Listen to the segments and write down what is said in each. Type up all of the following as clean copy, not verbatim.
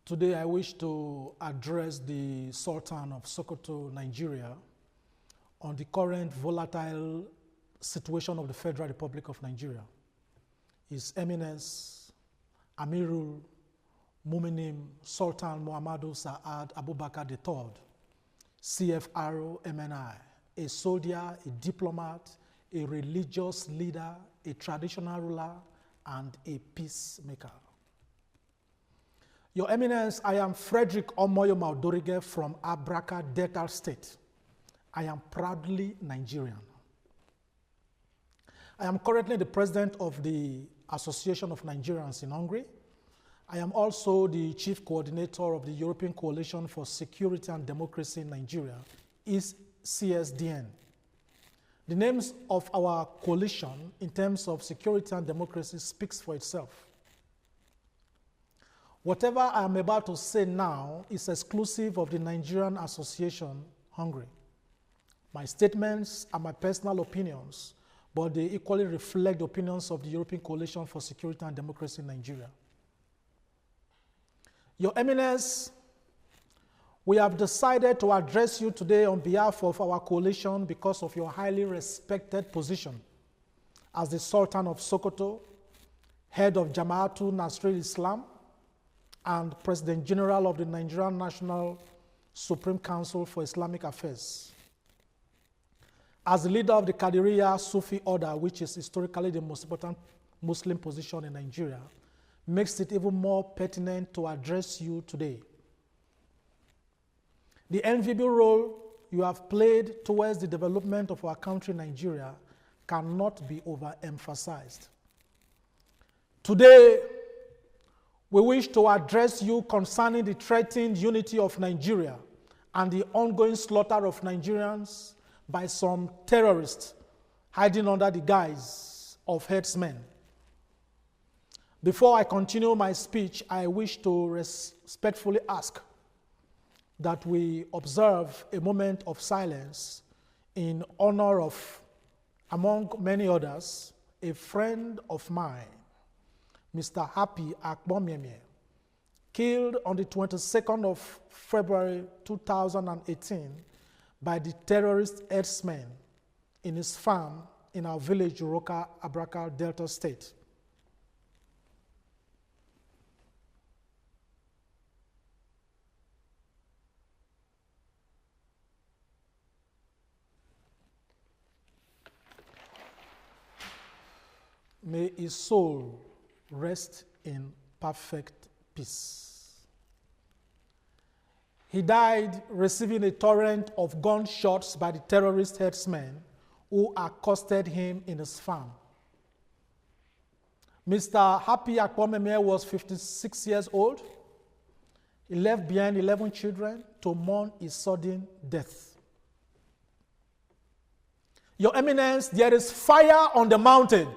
Today I wish to address the Sultan of Sokoto, Nigeria, on the current volatile situation of the Federal Republic of Nigeria. His Eminence Amirul Muminim Sultan Muhammadu Sa'ad Abubakar III, CFRO MNI, a soldier, a diplomat, a religious leader, a traditional ruler, and a peacemaker. Your Eminence, I am Frederick Omoyoma Odorige from Abraka, Delta State. I am proudly Nigerian. I am currently the president of the Association of Nigerians in Hungary. I am also the chief coordinator of the European Coalition for Security and Democracy in Nigeria, ECSDN. The names of our coalition in terms of security and democracy speaks for itself. Whatever I am about to say now is exclusive of the Nigerian Association, Hungary. My statements are my personal opinions, but they equally reflect the opinions of the European Coalition for Security and Democracy in Nigeria. Your Eminence, we have decided to address you today on behalf of our coalition because of your highly respected position as the Sultan of Sokoto, head of Jamaatul Nasrul Islam, and President General of the Nigerian National Supreme Council for Islamic Affairs. As the leader of the Qadiriya Sufi order, which is historically the most important Muslim position in Nigeria, makes it even more pertinent to address you today. The enviable role you have played towards the development of our country, Nigeria, cannot be overemphasized. Today, we wish to address you concerning the threatened unity of Nigeria and the ongoing slaughter of Nigerians by some terrorists hiding under the guise of herdsmen. Before I continue my speech, I wish to respectfully ask that we observe a moment of silence in honor of, among many others, a friend of mine, Mr. Happy Akpomyeme, killed on the 22nd of February 2018 by the terrorist herdsmen in his farm in our village, Uroka, Abraka, Delta State. May his soul rest in perfect peace. He died receiving a torrent of gunshots by the terrorist herdsmen who accosted him in his farm. Mr. Happy Akpomyeme was 56 years old. He left behind 11 children to mourn his sudden death. Your Eminence, there is fire on the mountain.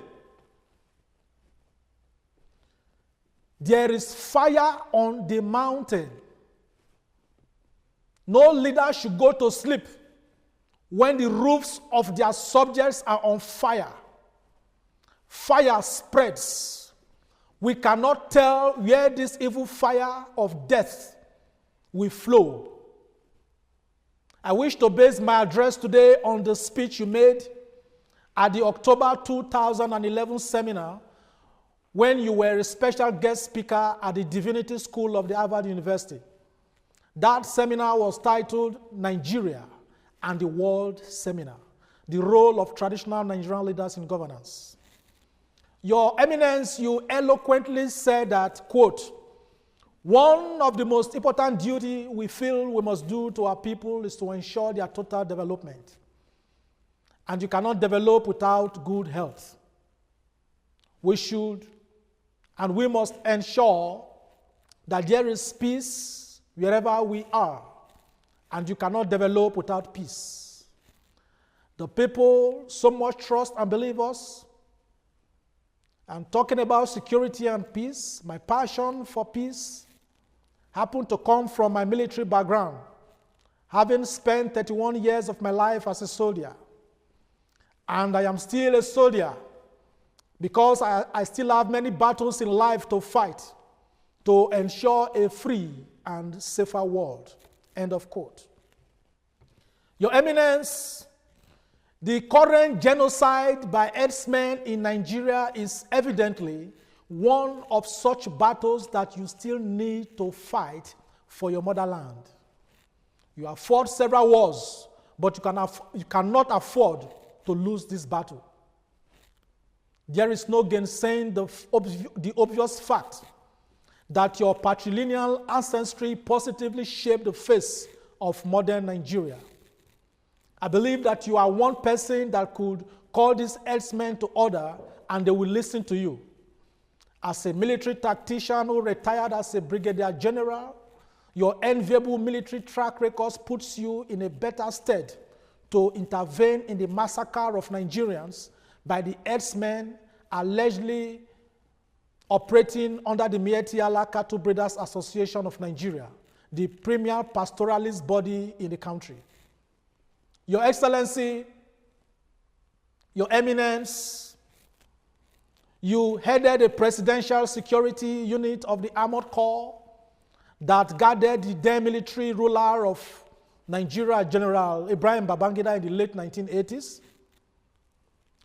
There is fire on the mountain. No leader should go to sleep when the roofs of their subjects are on fire. Fire spreads. We cannot tell where this evil fire of death will flow. I wish to base my address today on the speech you made at the October 2011 seminar when you were a special guest speaker at the Divinity School of the Harvard University. That seminar was titled Nigeria and the World Seminar, the role of traditional Nigerian leaders in governance. Your Eminence, you eloquently said that, quote, one of the most important duties we feel we must do to our people is to ensure their total development. And you cannot develop without good health. We should and we must ensure that there is peace wherever we are, and you cannot develop without peace. The people so much trust and believe us. I'm talking about security and peace. My passion for peace happened to come from my military background, having spent 31 years of my life as a soldier. And I am still a soldier because I still have many battles in life to fight, to ensure a free and safer world. End of quote. Your Eminence, the current genocide by herdsmen in Nigeria is evidently one of such battles that you still need to fight for your motherland. You have fought several wars, but you cannot afford to lose this battle. There is no gainsaying the obvious fact that your patrilineal ancestry positively shaped the face of modern Nigeria. I believe that you are one person that could call these herdsmen to order and they will listen to you. As a military tactician who retired as a brigadier general, your enviable military track record puts you in a better stead to intervene in the massacre of Nigerians by the herdsmen allegedly operating under the Mieti Allah Cattle Breeders Association of Nigeria, the premier pastoralist body in the country. Your Excellency, Your Eminence, you headed a presidential security unit of the Armored Corps that guarded the then military ruler of Nigeria, General Ibrahim Babangida, in the late 1980s.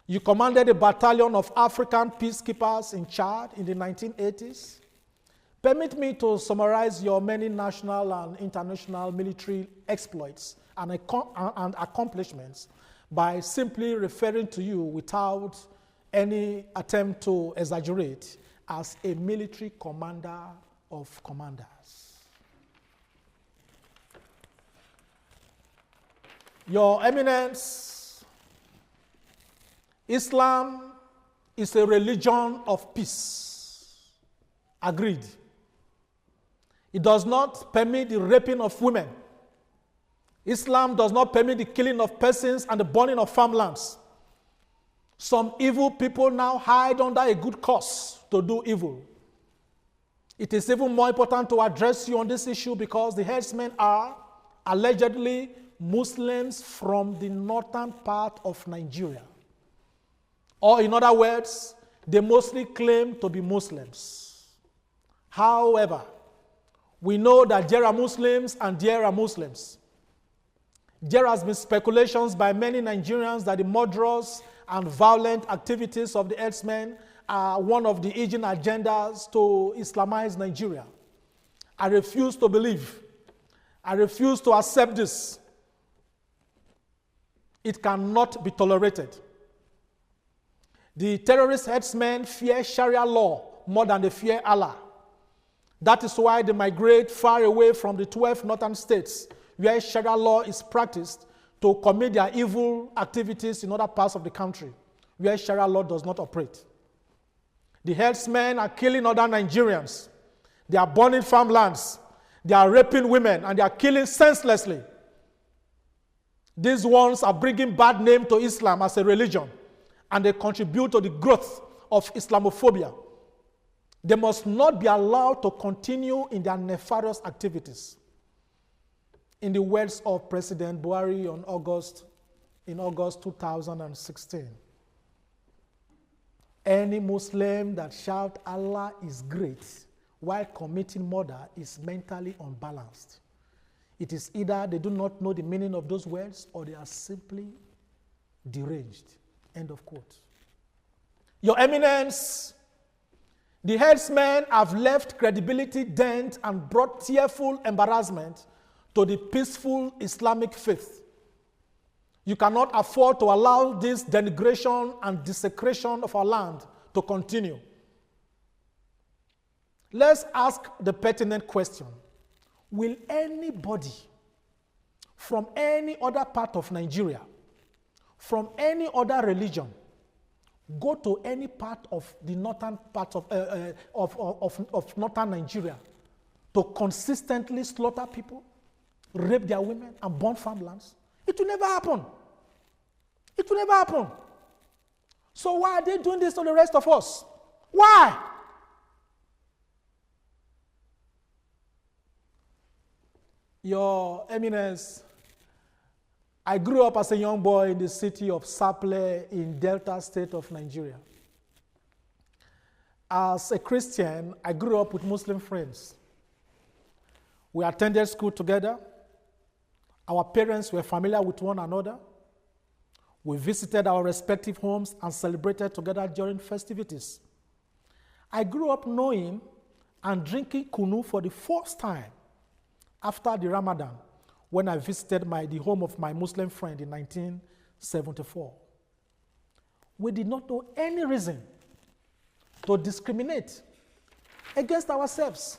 You commanded a battalion of African peacekeepers in Chad in the 1980s. Permit me to summarize your many national and international military exploits and accomplishments by simply referring to you without any attempt to exaggerate as a military commander of commanders. Your Eminence, Islam is a religion of peace. Agreed. It does not permit the raping of women. Islam does not permit the killing of persons and the burning of farmlands. Some evil people now hide under a good cause to do evil. It is even more important to address you on this issue because the herdsmen are allegedly Muslims from the northern part of Nigeria. Or in other words, they mostly claim to be Muslims. However, we know that there are Muslims and there are Muslims. There has been speculations by many Nigerians that the murderous and violent activities of the herdsmen are one of the hidden agendas to Islamize Nigeria. I refuse to believe. I refuse to accept this. It cannot be tolerated. The terrorist herdsmen fear Sharia law more than they fear Allah. That is why they migrate far away from the 12 northern states where Sharia law is practiced to commit their evil activities in other parts of the country where Sharia law does not operate. The herdsmen are killing other Nigerians. They are burning farmlands. They are raping women and they are killing senselessly. These ones are bringing bad name to Islam as a religion and they contribute to the growth of Islamophobia. They must not be allowed to continue in their nefarious activities. In the words of President Buhari in August 2016, any Muslim that shouts Allah is great while committing murder is mentally unbalanced. It is either they do not know the meaning of those words or they are simply deranged. End of quote. Your Eminence, the herdsmen have left credibility dent and brought tearful embarrassment to the peaceful Islamic faith. You cannot afford to allow this denigration and desecration of our land to continue. Let's ask the pertinent question. Will anybody from any other part of Nigeria, from any other religion, go to any part of the northern part of northern Nigeria to consistently slaughter people, rape their women, and burn farmlands? It will never happen. It will never happen. So why are they doing this to the rest of us? Why? Your Eminence, I grew up as a young boy in the city of Saple in Delta State of Nigeria. As a Christian, I grew up with Muslim friends. We attended school together. Our parents were familiar with one another. We visited our respective homes and celebrated together during festivities. I grew up knowing and drinking kunu for the first time after the Ramadan when I visited the home of my Muslim friend in 1974. We did not know any reason to discriminate against ourselves.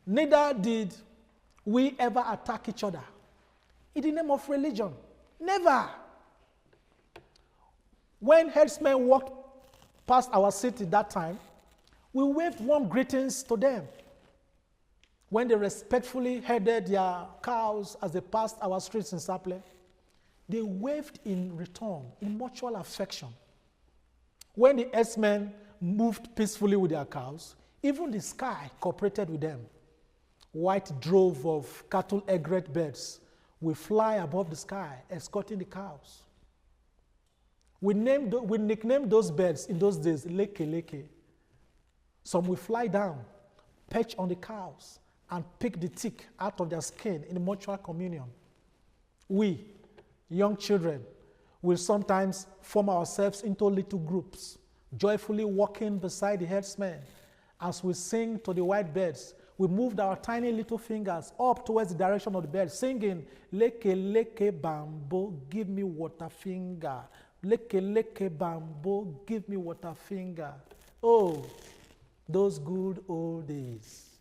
Neither did we ever attack each other in the name of religion. Never. When herdsmen walked past our city that time, we waved warm greetings to them. When they respectfully herded their cows as they passed our streets in Saple, they waved in return in mutual affection. When the herdsmen moved peacefully with their cows, even the sky cooperated with them. White drove of cattle egret birds will fly above the sky, escorting the cows. We nicknamed those birds in those days leke leke. Some will fly down, perch on the cows, and pick the tick out of their skin in mutual communion. We, young children, will sometimes form ourselves into little groups, joyfully walking beside the herdsmen. As we sing to the white birds, we moved our tiny little fingers up towards the direction of the birds, singing, leke leke bambo, give me water finger. Leke leke bambo, give me water finger. Oh, those good old days.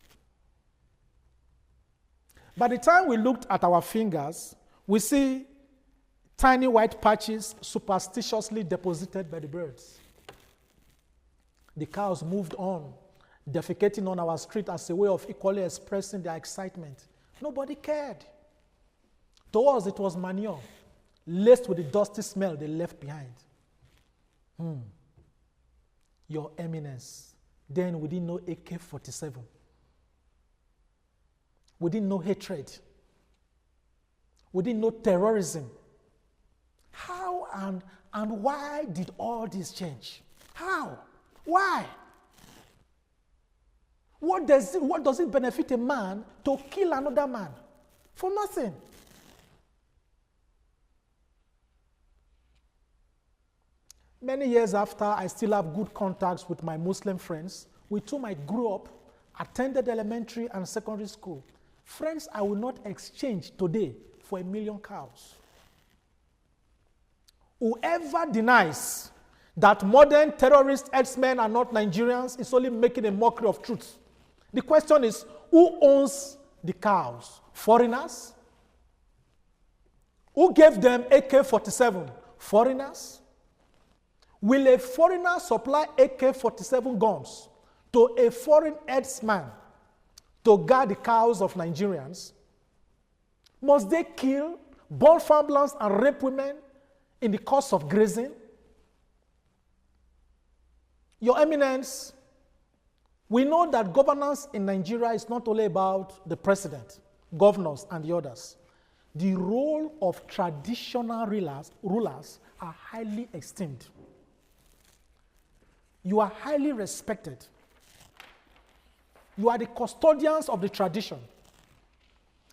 By the time we looked at our fingers, we see tiny white patches superstitiously deposited by the birds. The cows moved on, defecating on our street as a way of equally expressing their excitement. Nobody cared. To us, it was manure, laced with the dusty smell they left behind. Your Eminence. Then we didn't know AK-47. We didn't know hatred. We didn't know terrorism. How and why did all this change? How? Why? What does it benefit a man to kill another man? For nothing. Many years after, I still have good contacts with my Muslim friends, with whom I grew up, attended elementary and secondary school. Friends I will not exchange today for 1 million cows. Whoever denies that modern terrorist herdsmen are not Nigerians is only making a mockery of truth. The question is, who owns the cows? Foreigners? Who gave them AK-47? Foreigners? Will a foreigner supply AK-47 guns to a foreign herdsman to guard the cows of Nigerians? Must they kill, burn farmlands, and rape women in the course of grazing? Your Eminence, we know that governance in Nigeria is not only about the president, governors, and the others. The role of traditional rulers are highly esteemed. You are highly respected. You are the custodians of the tradition.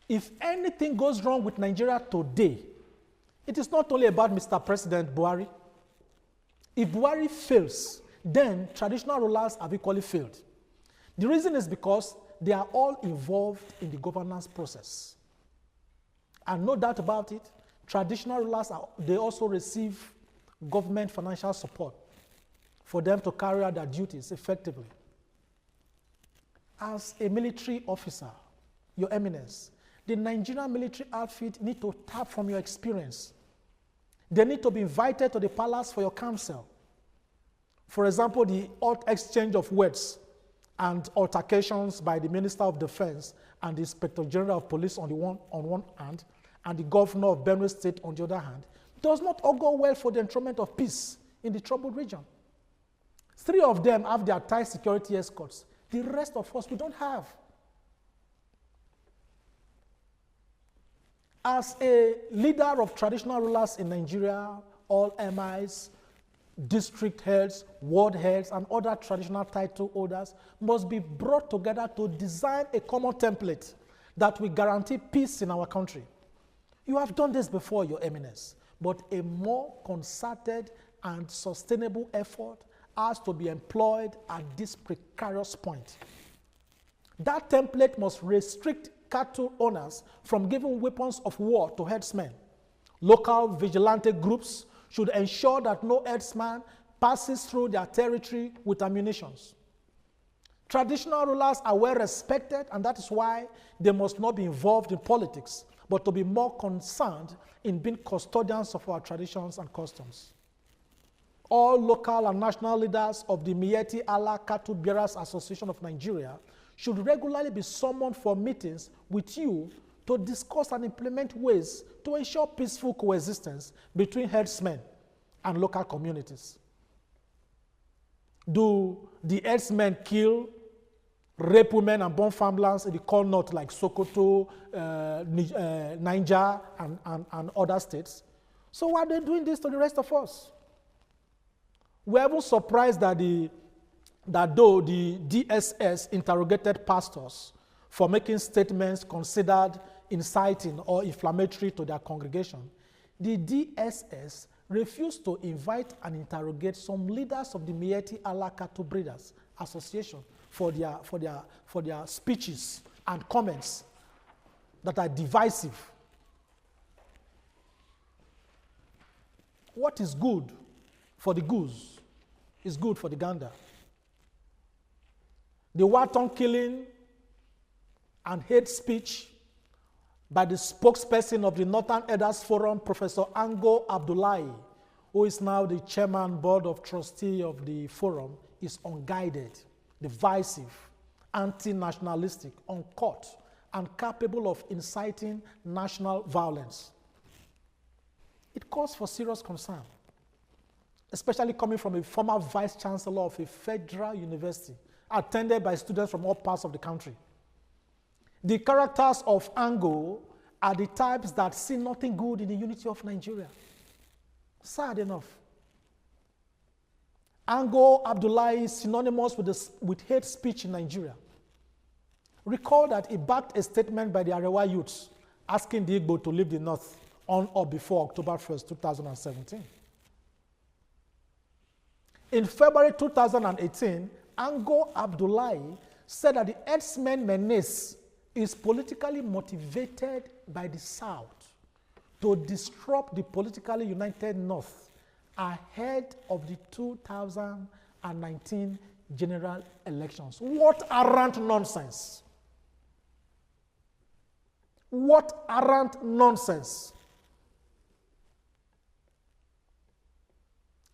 If anything goes wrong with Nigeria today, it is not only about Mr. President Buhari. If Buhari fails, then traditional rulers have equally failed. The reason is because they are all involved in the governance process. And no doubt about it, traditional rulers, they also receive government financial support for them to carry out their duties effectively. As a military officer, Your Eminence, the Nigerian military outfit need to tap from your experience. They need to be invited to the palace for your counsel. For example, the exchange of words and altercations by the Minister of Defense and the Inspector General of Police on one hand, and the Governor of Benue State on the other hand, does not augur well for the enthronement of peace in the troubled region. 3 of them have their tight security escorts. The rest of us, we don't have. As a leader of traditional rulers in Nigeria, all MIs, district heads, ward heads, and other traditional title holders must be brought together to design a common template that will guarantee peace in our country. You have done this before, Your Eminence, but a more concerted and sustainable effort has to be employed at this precarious point. That template must restrict cattle owners from giving weapons of war to herdsmen. Local vigilante groups should ensure that no herdsman passes through their territory with ammunition. Traditional rulers are well respected, and that is why they must not be involved in politics, but to be more concerned in being custodians of our traditions and customs. All local and national leaders of the Miyetti Allah Cattle Bearers Association of Nigeria should regularly be summoned for meetings with you to discuss and implement ways to ensure peaceful coexistence between herdsmen and local communities. Do the herdsmen kill, rape women and burn farmlands in the core north like Sokoto, Niger, and other states? So why are they doing this to the rest of us? We're even surprised that though the DSS interrogated pastors for making statements considered inciting or inflammatory to their congregation, the DSS refused to invite and interrogate some leaders of the Miyetti Allah Cattle Breeders Association for their speeches and comments that are divisive. What is good for the goose is good for the gander. The wanton killing and hate speech by the spokesperson of the Northern Elders Forum, Professor Ango Abdullahi, who is now the chairman board of trustee of the forum, is unguided, divisive, anti-nationalistic, uncouth, and capable of inciting national violence. It calls for serious concern, especially coming from a former vice chancellor of a federal university, attended by students from all parts of the country. The characters of Ango are the types that see nothing good in the unity of Nigeria. Sad enough. Ango Abdullahi is synonymous with hate speech in Nigeria. Recall that he backed a statement by the Arewa youths asking the Igbo to leave the north on or before October 1st, 2017. In February 2018, Ango Abdullahi said that the herdsmen menace is politically motivated by the South to disrupt the politically united North ahead of the 2019 general elections. What arrant nonsense! What arrant nonsense!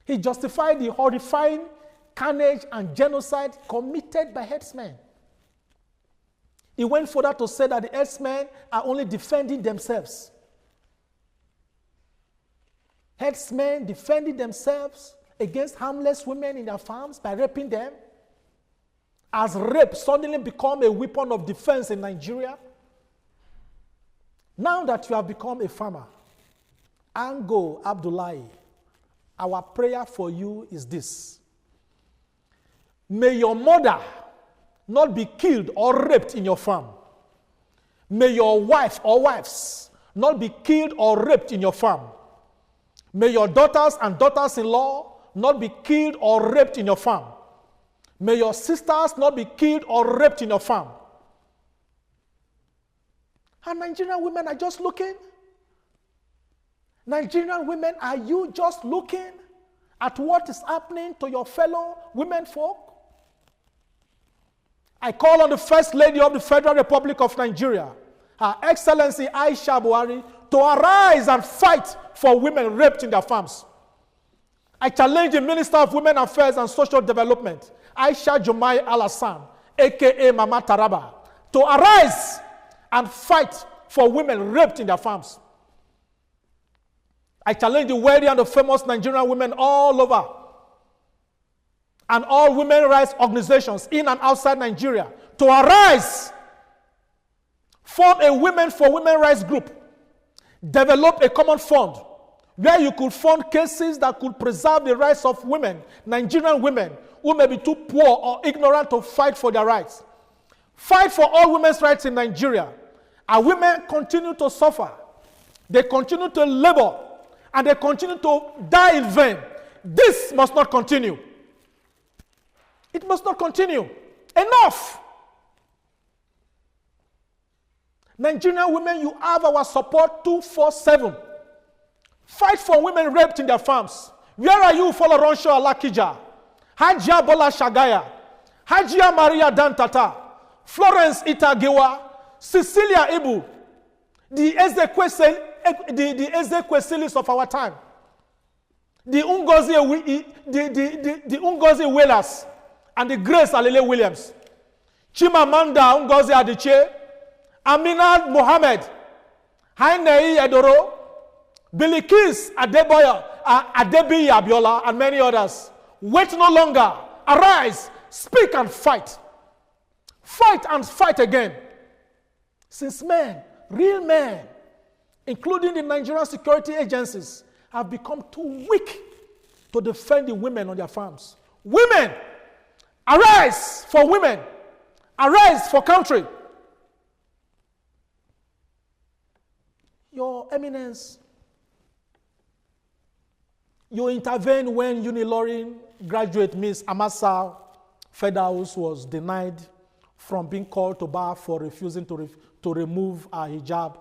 He justified the horrifying carnage and genocide committed by herdsmen. He went further to say that the herdsmen are only defending themselves. Herdsmen defending themselves against harmless women in their farms by raping them. Has rape suddenly become a weapon of defense in Nigeria? Now that you have become a farmer, Ango Abdullahi, our prayer for you is this. May your mother not be killed or raped in your farm. May your wife or wives not be killed or raped in your farm. May your daughters and daughters-in-law not be killed or raped in your farm. May your sisters not be killed or raped in your farm. And Nigerian women are just looking. Nigerian women, are you just looking at what is happening to your fellow women folk? I call on the First Lady of the Federal Republic of Nigeria, Her Excellency Aisha Buhari, to arise and fight for women raped in their farms. I challenge the Minister of Women Affairs and Social Development, Aisha Jumai Al-Hassan, aka Mama Taraba, to arise and fight for women raped in their farms. I challenge the wealthy and the famous Nigerian women all over, and all women rights organizations in and outside Nigeria to arise, form a Women for Women Rights group, develop a common fund where you could fund cases that could preserve the rights of women, Nigerian women, who may be too poor or ignorant to fight for their rights. Fight for all women's rights in Nigeria. And women continue to suffer. They continue to labor. And they continue to die in vain. This must not continue. It must not continue. Enough! Nigerian women, you have our support 247. Fight for women raped in their farms. Where are you, Foloronsho Alakija? Hajia Bola Shagaya, Hajia Maria Dantata, Florence Itagewa, Cecilia Ibu, the Ezekweselis of our time, the Ungozi Wheelers, and the Grace Alele Williams, Chimamanda Ungozi Adichie, Amina Mohammed, Hainei Edoro, Bilikis Adeboya, Adebi Abiola, and many others. Wait no longer. Arise, speak and fight. Fight and fight again. Since men, real men, including the Nigerian security agencies, have become too weak to defend the women on their farms. Women, arise for women. Arise for country. Your Eminence, you intervened when Unilorin graduate Miss Amasa Fedaus was denied from being called to bar for refusing to remove her hijab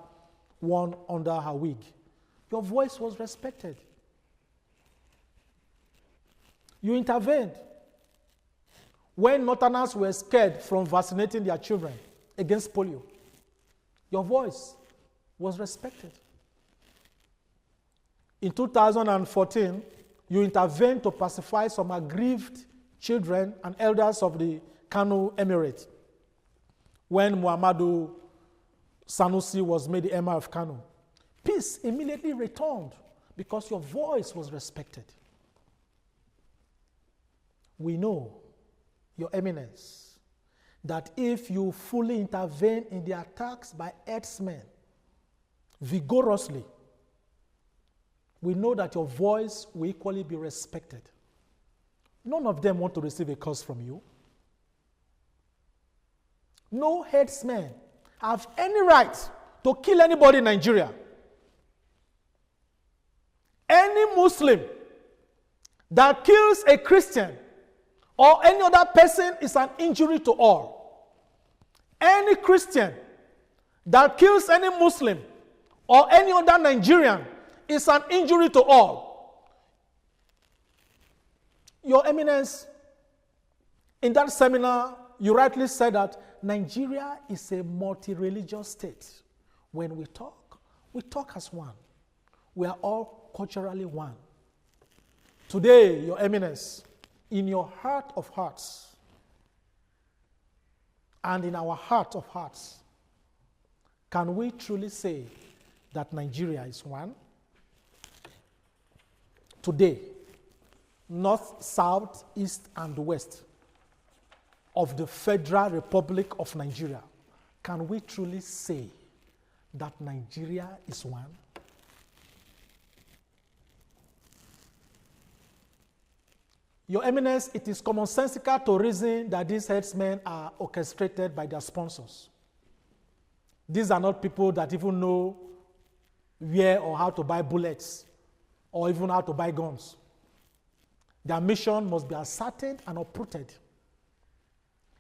worn under her wig. Your voice was respected. You intervened when Northerners were scared from vaccinating their children against polio. Your voice was respected. In 2014, you intervened to pacify some aggrieved children and elders of the Kano Emirate when Muhammadu Sanusi was made the Emir of Kano. Peace immediately returned because your voice was respected. We know, Your Eminence, that if you fully intervene in the attacks by HERDSMEN vigorously, we know that your voice will equally be respected. None of them want to receive a curse from you. No HERDSMEN have any right to kill anybody in Nigeria. Any Muslim that kills a Christian or any other person is an injury to all. Any Christian that kills any Muslim or any other Nigerian is an injury to all. Your Eminence, in that seminar, you rightly said that Nigeria is a multi-religious state. When we talk as one. We are all culturally one. Today, Your Eminence, in your heart of hearts and in our heart of hearts, can we truly say that Nigeria is one? Today, north, south, east, and west of the Federal Republic of Nigeria, can we truly say that Nigeria is one? Your Eminence, it is commonsensical to reason that these HERDSMEN are orchestrated by their sponsors. These are not people that even know where or how to buy bullets or even how to buy guns. Their mission must be ascertained and uprooted.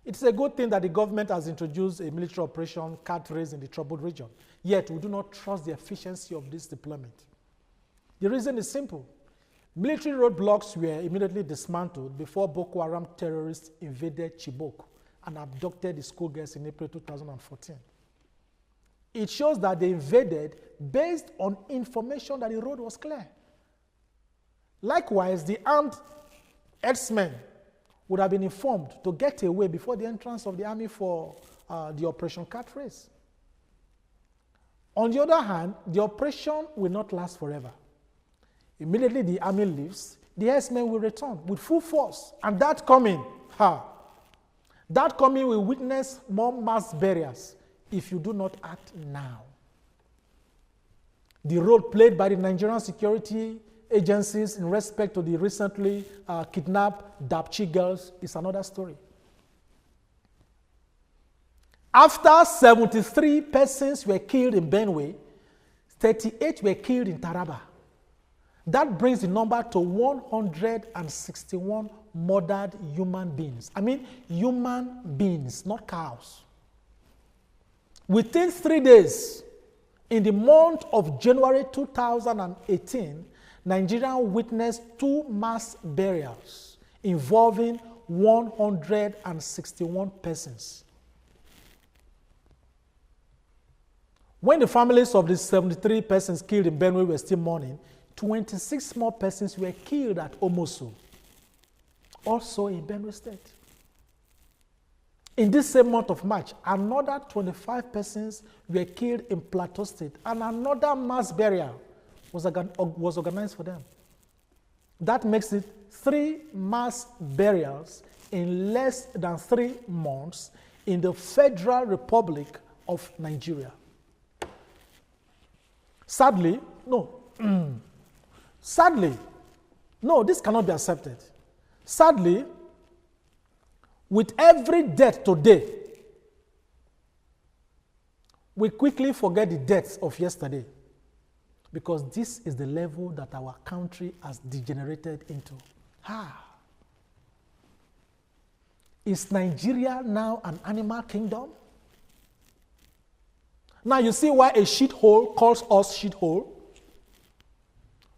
It's a good thing that the government has introduced a military operation, cat race in the troubled region. Yet, we do not trust the efficiency of this deployment. The reason is simple. Military roadblocks were immediately dismantled before Boko Haram terrorists invaded Chibok and abducted the schoolgirls in April 2014. It shows that they invaded based on information that the road was clear. Likewise, the armed HERDSMEN would have been informed to get away before the entrance of the army for the Operation Cat Race. On the other hand, the operation will not last forever. Immediately the army leaves, the HERDSMEN will return with full force. And that coming will witness more mass burials if you do not act now. the role played by the Nigerian security agencies in respect to the recently kidnapped Dapchi girls is another story. After 73 persons were killed in Benue, 38 were killed in Taraba. That brings the number to 161 murdered human beings. I mean, human beings, not cows. Within 3 days, in the month of January 2018, Nigeria witnessed 2 mass burials involving 161 persons. When the families of the 73 persons killed in Benue were still mourning, 26 more persons were killed at Omoso, also in Benue State. In this same month of March, another 25 persons were killed in Plateau State, and another mass burial was organized for them. That makes it 3 mass burials in less than 3 months in the Federal Republic of Nigeria. Sadly, this cannot be accepted. Sadly, with every death today, we quickly forget the deaths of yesterday, because this is the level that our country has degenerated into. Is Nigeria now an animal kingdom? Now you see why a shithole calls us shithole?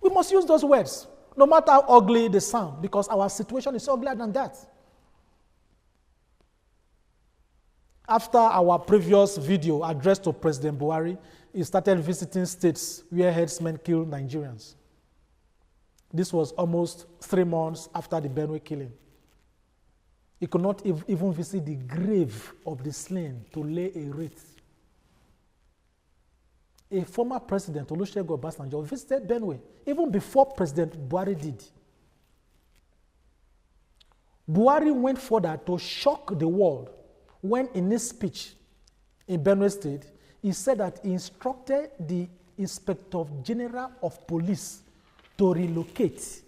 We must use those words, no matter how ugly they sound, because our situation is uglier than that. After our previous video addressed to President Buhari, he started visiting states where herdsmen killed Nigerians. This was almost 3 months after the Benue killing. He could not even visit the grave of the slain to lay a wreath. A former president, Olusegun Obasanjo, visited Benue even before President Buhari did. Buhari went further to shock the world when, in his speech in Benue State, he said that he instructed the Inspector General of Police to relocate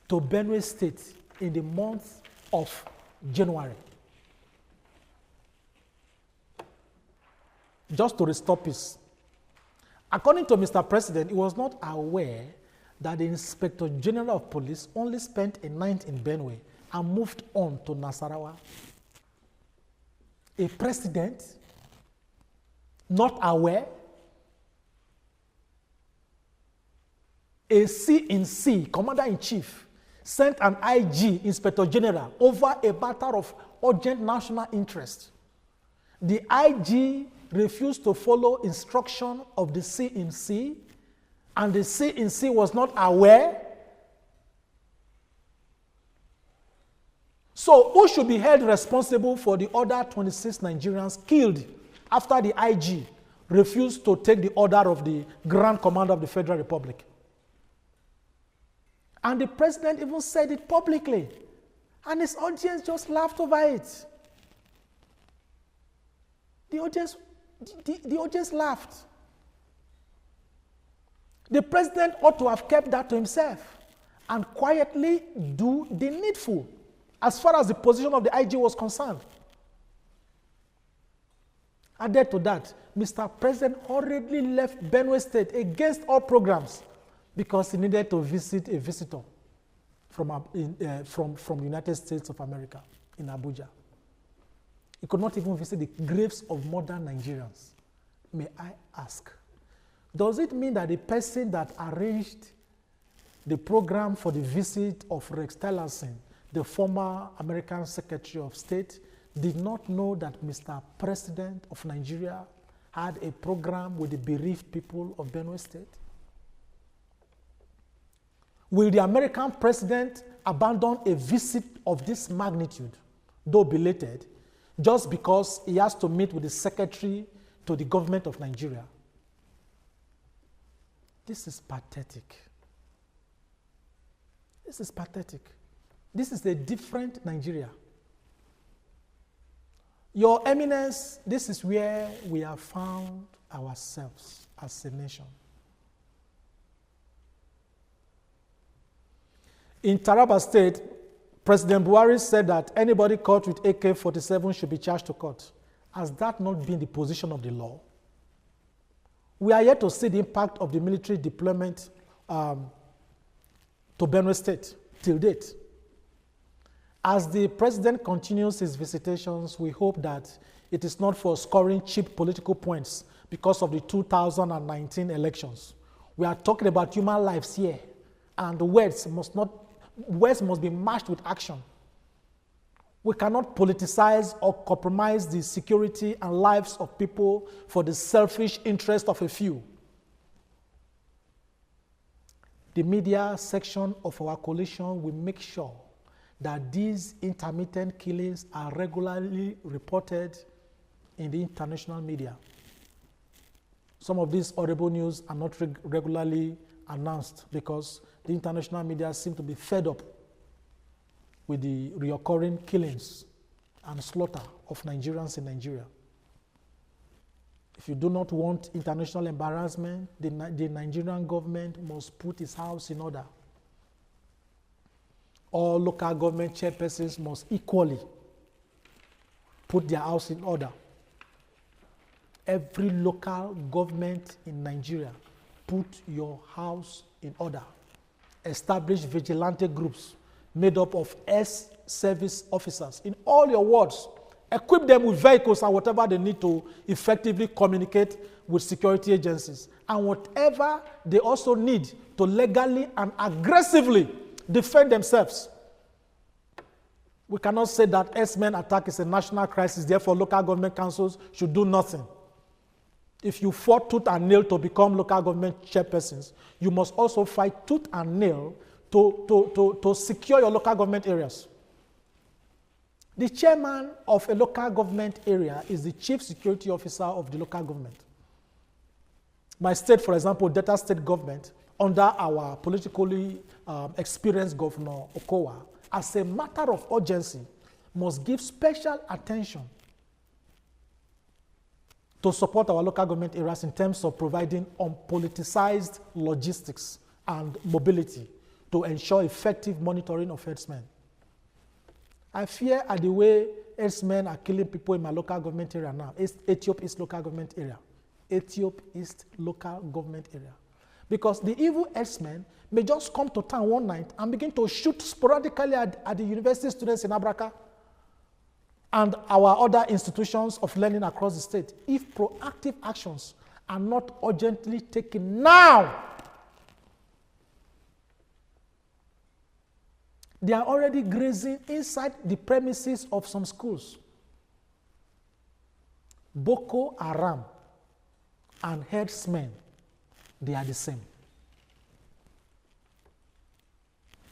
to Benue State in the month of January, just to restore peace. According to Mr. President, he was not aware that the Inspector General of Police only spent a night in Benue and moved on to Nasarawa. A president not aware? A C-in-C, Commander-in-Chief, sent an IG, Inspector General, over a matter of urgent national interest. The IG refused to follow instruction of the C-in-C, and the C-in-C was not aware. So who should be held responsible for the other 26 Nigerians killed after the IG refused to take the order of the Grand Commander of the Federal Republic? And the president even said it publicly, and his audience just laughed over it. The audience laughed. The president ought to have kept that to himself and quietly do the needful as far as the position of the IG was concerned. Added to that, Mr. President hurriedly left Benue State against all programs because he needed to visit a visitor from the United States of America in Abuja. He could not even visit the graves of modern Nigerians. May I ask, does it mean that the person that arranged the program for the visit of Rex Tillerson, the former American Secretary of State, did not know that Mr. President of Nigeria had a program with the bereaved people of Benue State? Will the American president abandon a visit of this magnitude, though belated, just because he has to meet with the secretary to the government of Nigeria? This is pathetic. This is pathetic. This is a different Nigeria. Your Eminence, this is where we have found ourselves as a nation. In Taraba State, President Buhari said that anybody caught with AK-47 should be charged to court. Has that not been the position of the law? We are yet to see the impact of the military deployment to Benue State till date. As the president continues his visitations, we hope that it is not for scoring cheap political points because of the 2019 elections. We are talking about human lives here, and words must be matched with action. We cannot politicize or compromise the security and lives of people for the selfish interest of a few. The media section of our coalition will make sure that these intermittent killings are regularly reported in the international media. Some of these horrible news are not regularly announced because the international media seem to be fed up with the reoccurring killings and slaughter of Nigerians in Nigeria. If you do not want international embarrassment, the Nigerian government must put its house in order. All local government chairpersons must equally put their house in order. Every local government in Nigeria, put your house in order. Establish vigilante groups made up of service officers in all your wards. Equip them with vehicles and whatever they need to effectively communicate with security agencies. And whatever they also need to legally and aggressively defend themselves. We cannot say that HERDSMEN attack is a national crisis, therefore local government councils should do nothing. If you fought tooth and nail to become local government chairpersons, you must also fight tooth and nail to secure your local government areas. The chairman of a local government area is the chief security officer of the local government. My state, for example, Delta State government, under our politically experienced Governor Okowa, as a matter of urgency, must give special attention to support our local government areas in terms of providing unpoliticized logistics and mobility to ensure effective monitoring of HERDSMEN. I fear at the way HERDSMEN are killing people in my local government area now. It's Ethiopia East local government area. Ethiopia East local government area. Because the evil HERDSMEN may just come to town one night and begin to shoot sporadically at the university students in Abraka and our other institutions of learning across the state. If proactive actions are not urgently taken now, they are already grazing inside the premises of some schools. Boko Haram and HERDSMEN, they are the same.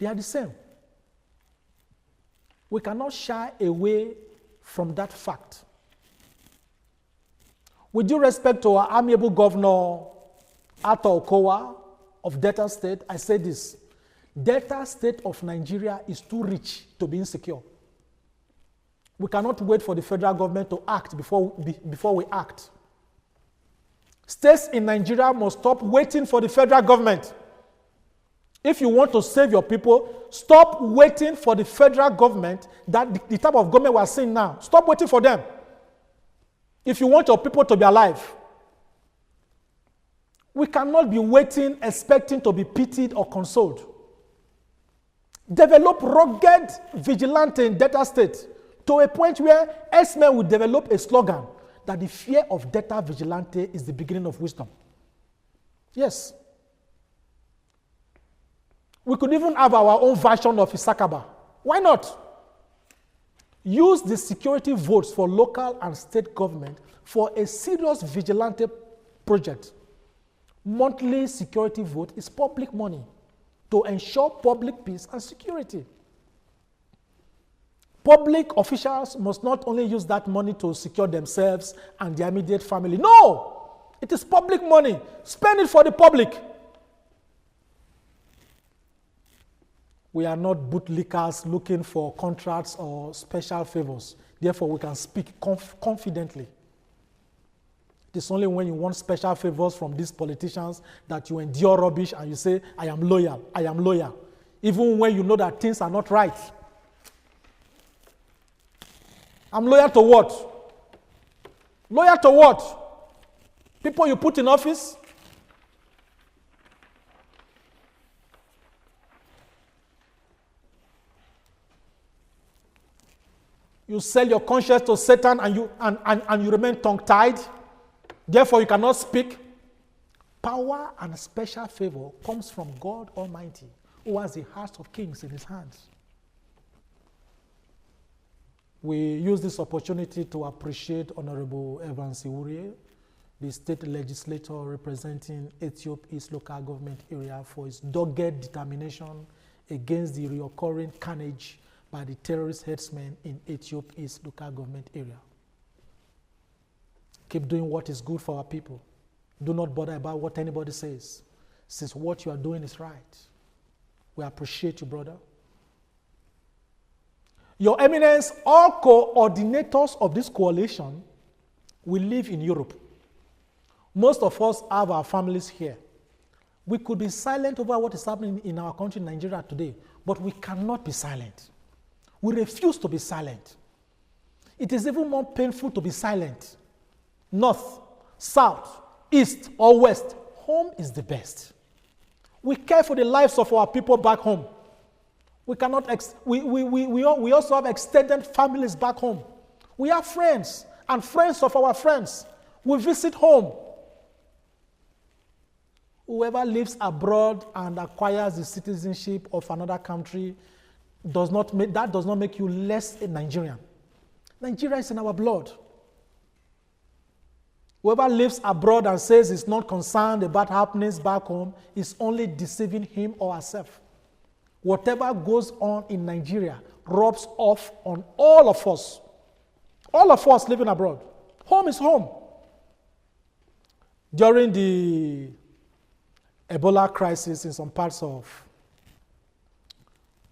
They are the same. We cannot shy away from that fact. With due respect to our amiable governor, Arthur Okowa of Delta State, I say this. Delta State of Nigeria is too rich to be insecure. We cannot wait for the federal government to act before we act. States in Nigeria must stop waiting for the federal government. If you want to save your people, stop waiting for the federal government, that the type of government we are seeing now. Stop waiting for them. If you want your people to be alive, we cannot be waiting, expecting to be pitied or consoled. Develop rugged vigilante in Delta State to a point where HERDSMEN will develop a slogan that the fear of Delta vigilante is the beginning of wisdom. Yes. We could even have our own version of Isakaba. Why not? Use the security votes for local and state government for a serious vigilante project. Monthly security vote is public money to ensure public peace and security. Public officials must not only use that money to secure themselves and their immediate family. No! It is public money. Spend it for the public. We are not bootlickers looking for contracts or special favors. Therefore, we can speak confidently. It is only when you want special favors from these politicians that you endure rubbish and you say, I am loyal, I am loyal. even when you know that things are not right. I'm loyal to what? Loyal to what? People you put in office? You sell your conscience to Satan and you remain tongue-tied. Therefore, you cannot speak. Power and special favor comes from God Almighty, who has the hearts of kings in his hands. We use this opportunity to appreciate Honorable Evans Iwurie, the state legislator representing Ethiopia East local government area, for his dogged determination against the reoccurring carnage by the terrorist herdsmen in Ethiopia East local government area. Keep doing what is good for our people. Do not bother about what anybody says, since what you are doing is right. We appreciate you, brother. Your Eminence, all coordinators of this coalition will live in Europe. Most of us have our families here. We could be silent over what is happening in our country, Nigeria, today, but we cannot be silent. We refuse to be silent. It is even more painful to be silent. North, south, east, or west, home is the best. We care for the lives of our people back home. We cannot. We also have extended families back home. We have friends and friends of our friends. We visit home. Whoever lives abroad and acquires the citizenship of another country does not make you less a Nigerian. Nigeria is in our blood. Whoever lives abroad and says he's not concerned about happenings back home is only deceiving him or herself. Whatever goes on in Nigeria rubs off on all of us. All of us living abroad. Home is home. During the Ebola crisis in some parts of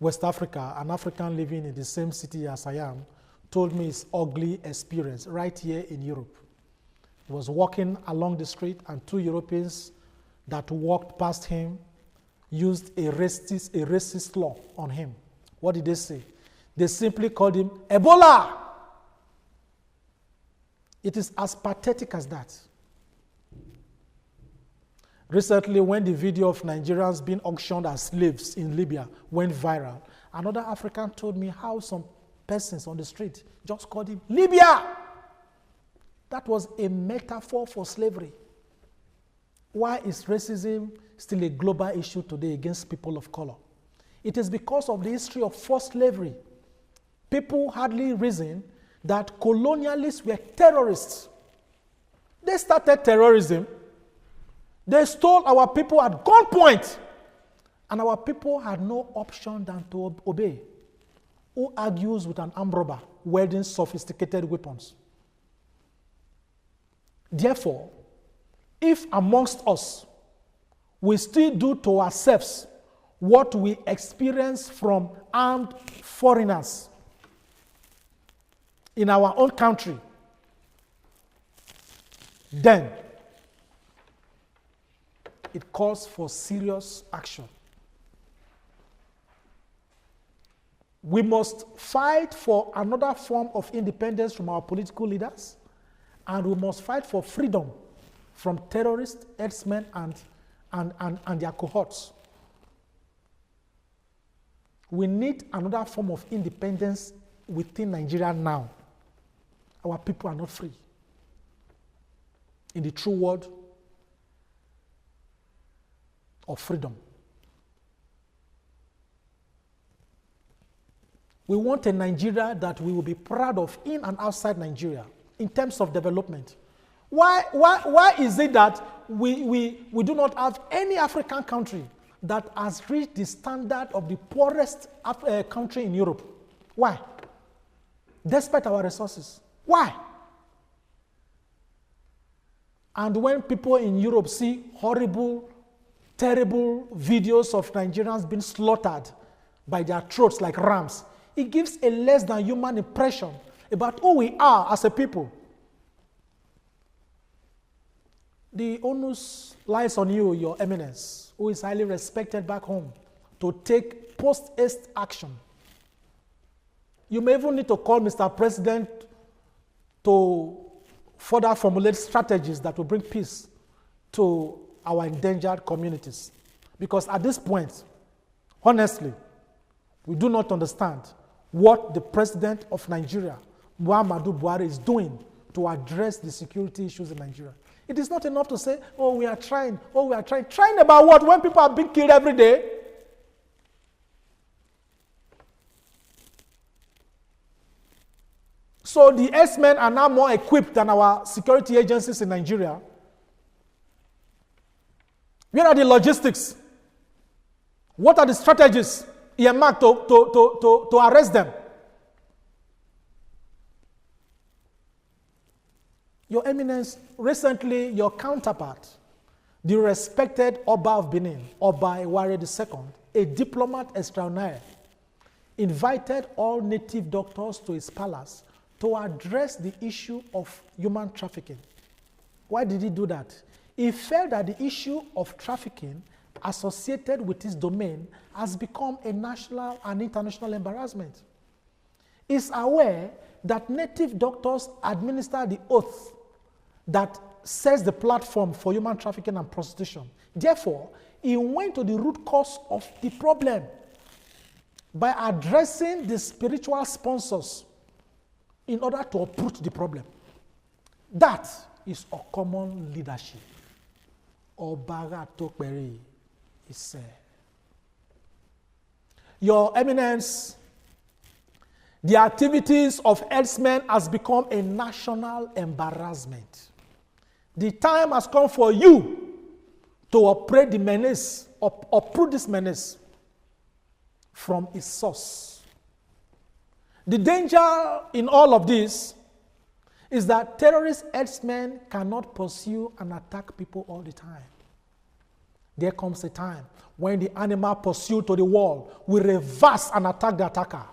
West Africa, an African living in the same city as I am told me his ugly experience right here in Europe. He was walking along the street and two Europeans that walked past him used a racist law on him. What did they say? They simply called him Ebola. It is as pathetic as that. Recently, when the video of Nigerians being auctioned as slaves in Libya went viral, another African told me how some persons on the street just called him Libya. That was a metaphor for slavery. Why is racism still a global issue today against people of color? It is because of the history of forced slavery. People hardly reason that colonialists were terrorists. They started terrorism. They stole our people at gunpoint, and our people had no option than to obey. Who argues with an armed robber wielding sophisticated weapons? Therefore, if amongst us we still do to ourselves what we experience from armed foreigners in our own country, then it calls for serious action. We must fight for another form of independence from our political leaders, and we must fight for freedom from terrorists, herdsmen, and their cohorts. We need another form of independence within Nigeria now. Our people are not free. In the true word of freedom. We want a Nigeria that we will be proud of in and outside Nigeria in terms of development. Why is it that we do not have any African country that has reached the standard of the poorest country in Europe? Why? Despite our resources. Why? And when people in Europe see horrible, terrible videos of Nigerians being slaughtered by their throats like rams, it gives a less than human impression about who we are as a people. The onus lies on you, Your Eminence, who is highly respected back home to take post-haste action. You may even need to call Mr. President to further formulate strategies that will bring peace to our endangered communities. Because at this point, honestly, we do not understand what the President of Nigeria, Muhammadu Buhari, is doing to address the security issues in Nigeria. It is not enough to say, oh, we are trying. Oh, we are trying. Trying about what? When people are being killed every day? So the HERDSMEN are now more equipped than our security agencies in Nigeria. Where are the logistics? What are the strategies earmarked to arrest them? Your Eminence, recently your counterpart, the respected Oba of Benin, Oba Eware II, a diplomat extraordinaire, invited all native doctors to his palace to address the issue of human trafficking. Why did he do that? He felt that the issue of trafficking associated with his domain has become a national and international embarrassment. He's aware that native doctors administer the oath that sets the platform for human trafficking and prostitution. Therefore, he went to the root cause of the problem by addressing the spiritual sponsors in order to uproot the problem. That is a common leadership. Obaga Tokberi is Your Eminence, the activities of HERDSMEN has become a national embarrassment. The time has come for you to uproot the menace, uproot this menace from its source. The danger in all of this is that terrorist HERDSMEN cannot pursue and attack people all the time. There comes a time when the animal pursued to the wall will reverse and attack the attacker.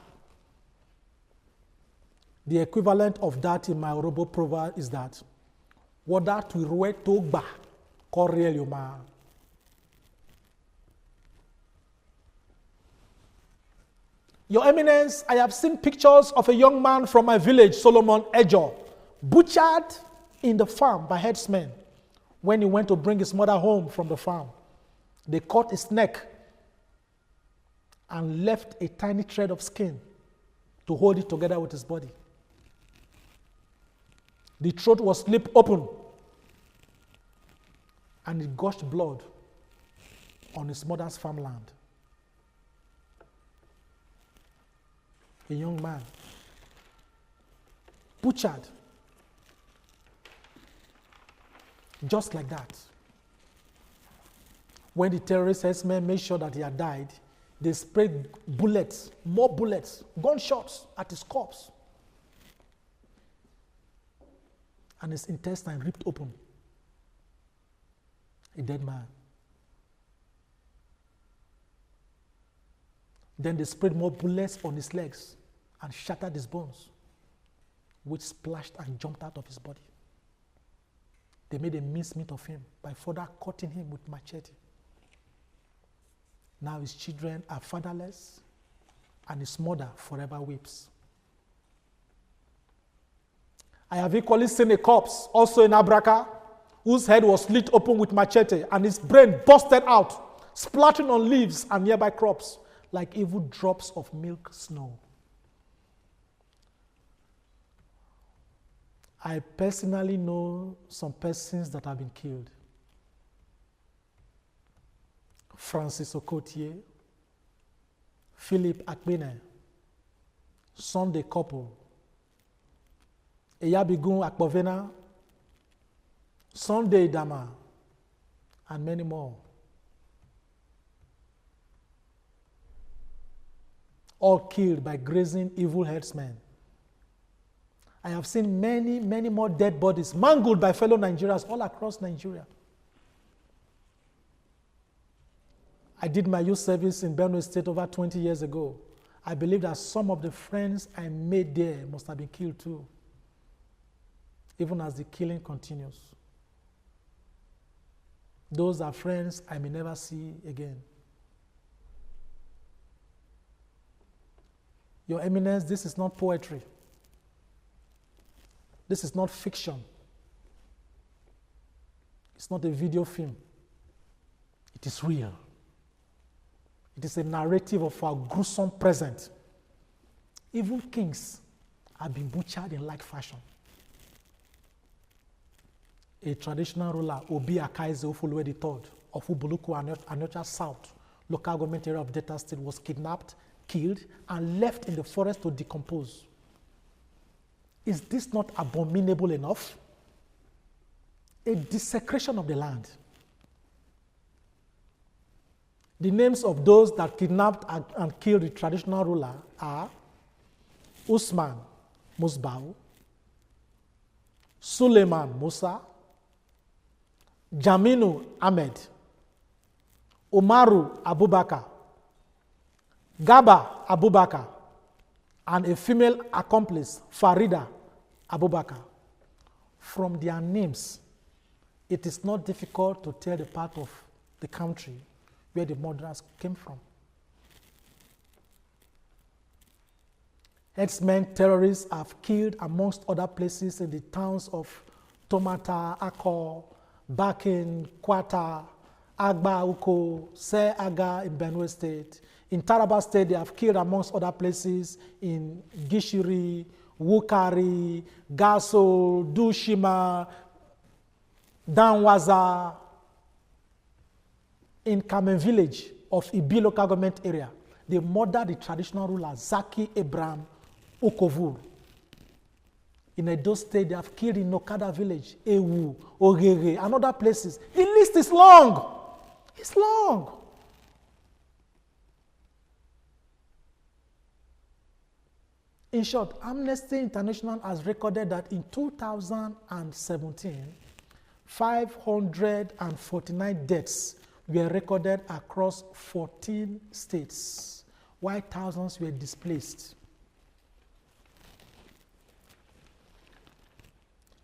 The equivalent of that in my Orobo proverb is that wada tuirwe togba korel yoma. Your Eminence, I have seen pictures of a young man from my village, Solomon Ejo, butchered in the farm by HERDSMEN when he went to bring his mother home from the farm. They cut his neck and left a tiny thread of skin to hold it together with his body. The throat was slit open and it gushed blood on his mother's farmland. A young man, butchered, just like that. When the terrorist HERDSMEN made sure that he had died, they sprayed bullets, more bullets, gunshots at his corpse. And his intestine ripped open. A dead man. Then they sprayed more bullets on his legs and shattered his bones, which splashed and jumped out of his body. They made a mincemeat of him by further cutting him with machete. Now his children are fatherless and his mother forever weeps. I have equally seen a corpse, also in Abraka, whose head was slit open with machete and his brain busted out, splattering on leaves and nearby crops like evil drops of milk snow. I personally know some persons that have been killed. Francis Okotie, Philip Akbene, Sunday Couple, Eyabigun Akpovena, Sunday Dama, and many more. All killed by grazing evil HERDSMEN. I have seen many, many more dead bodies mangled by fellow Nigerians all across Nigeria. I did my youth service in Benue State over 20 years ago. I believe that some of the friends I made there must have been killed too, even as the killing continues. Those are friends I may never see again. Your Eminence, this is not poetry. This is not fiction. It's not a video film. It is real. It is a narrative of our gruesome present. Evil kings have been butchered in like fashion. A traditional ruler, Obi Akaize Ofoluwe III of Ubuluku, Anocha South, local government area of Delta State, was kidnapped, killed, and left in the forest to decompose. Is this not abominable enough? A desecration of the land. The names of those that kidnapped and killed the traditional ruler are Usman Musbau, Suleiman Musa, Jaminu Ahmed, Umaru Abubakar, Gaba Abubakar, and a female accomplice, Farida Abubakar. From their names, it is not difficult to tell the part of the country where the murderers came from. Herdsmen terrorists have killed, amongst other places, in the towns of Tomata, Akko, Bakin, Kwata, Agba, Uko, Se Aga in Benue State. In Taraba State, they have killed, amongst other places, in Gishiri, Wukari, Gaso, Dushima, Danwaza. In Kamen village of Ibi local government area, they murdered the traditional ruler Zaki Abraham Okovur. In Edo State, they have killed in Okada village, Ewu, Ogere, and other places. The list is long. It's long. In short, Amnesty International has recorded that in 2017, 549 deaths were recorded across 14 states, while thousands were displaced.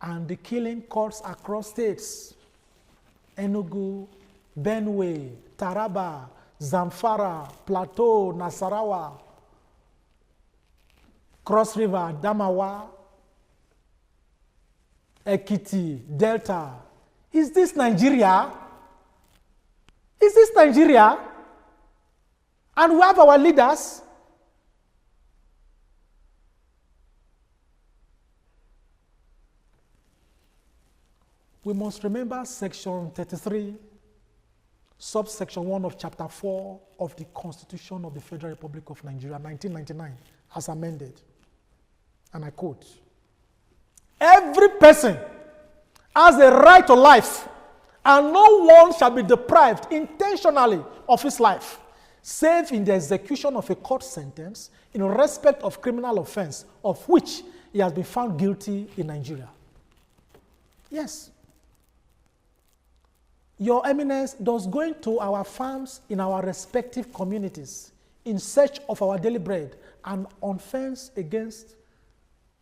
And the killing cuts across states: Enugu, Benue, Taraba, Zamfara, Plateau, Nasarawa, Cross River, Damawa, Ekiti, Delta. Is this Nigeria? Is this Nigeria? And we have our leaders. We must remember section 33, subsection 1 of chapter 4 of the Constitution of the Federal Republic of Nigeria, 1999, as amended. And I quote, "Every person has a right to life, and no one shall be deprived intentionally of his life, save in the execution of a court sentence in respect of criminal offense of which he has been found guilty in Nigeria." Yes. Your Eminence, does going to our farms in our respective communities in search of our daily bread an offense against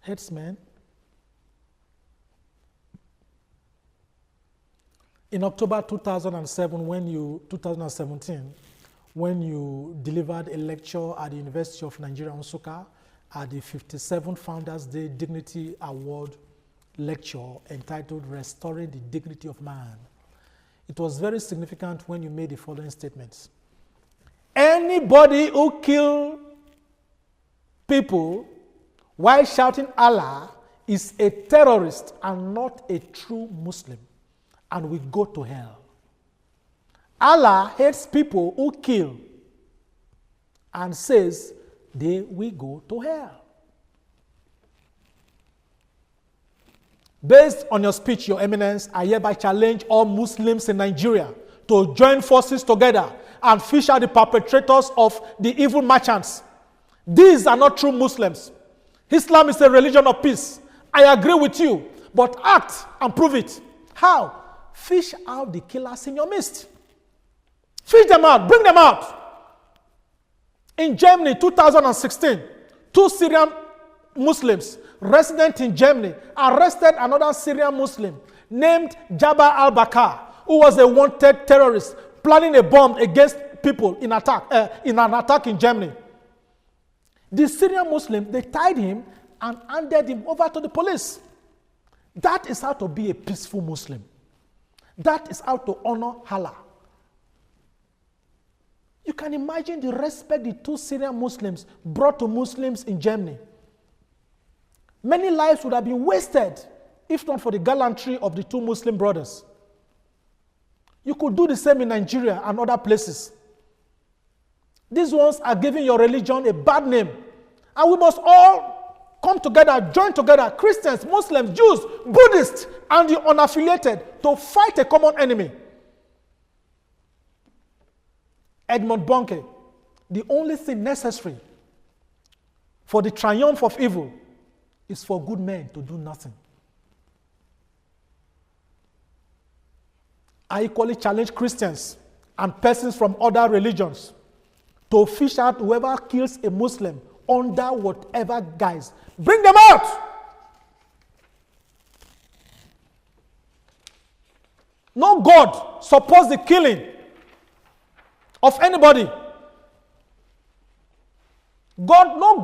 herdsmen? In October 2017, when you delivered a lecture at the University of Nigeria, Nsukka, at the 57th Founders Day Dignity Award lecture entitled "Restoring the Dignity of Man," it was very significant when you made the following statements: "Anybody who kills people while shouting Allah is a terrorist and not a true Muslim, and will go to hell. Allah hates people who kill and says they will go to hell." Based on your speech, Your Eminence, I hereby challenge all Muslims in Nigeria to join forces together and fish out the perpetrators of the evil merchants. These are not true Muslims. Islam is a religion of peace. I agree with you, but act and prove it. How? Fish out the killers in your midst. Fish them out. Bring them out. In Germany, 2016, 2 Syrian Muslims resident in Germany arrested another Syrian Muslim named Jabbar al-Bakar, who was a wanted terrorist planning a bomb against people in an attack in Germany. The Syrian Muslim, they tied him and handed him over to the police. That is how to be a peaceful Muslim. That is how to honor Allah. You can imagine the respect the two Syrian Muslims brought to Muslims in Germany. Many lives would have been wasted if not for the gallantry of the two Muslim brothers. You could do the same in Nigeria and other places. These ones are giving your religion a bad name. And we must all come together, join together, Christians, Muslims, Jews, Buddhists, and the unaffiliated, to fight a common enemy. Edmund Bonke, the only thing necessary for the triumph of evil is for good men to do nothing. I equally challenge Christians and persons from other religions to fish out whoever kills a Muslim under whatever guise. Bring them out! No God supports the killing of anybody. No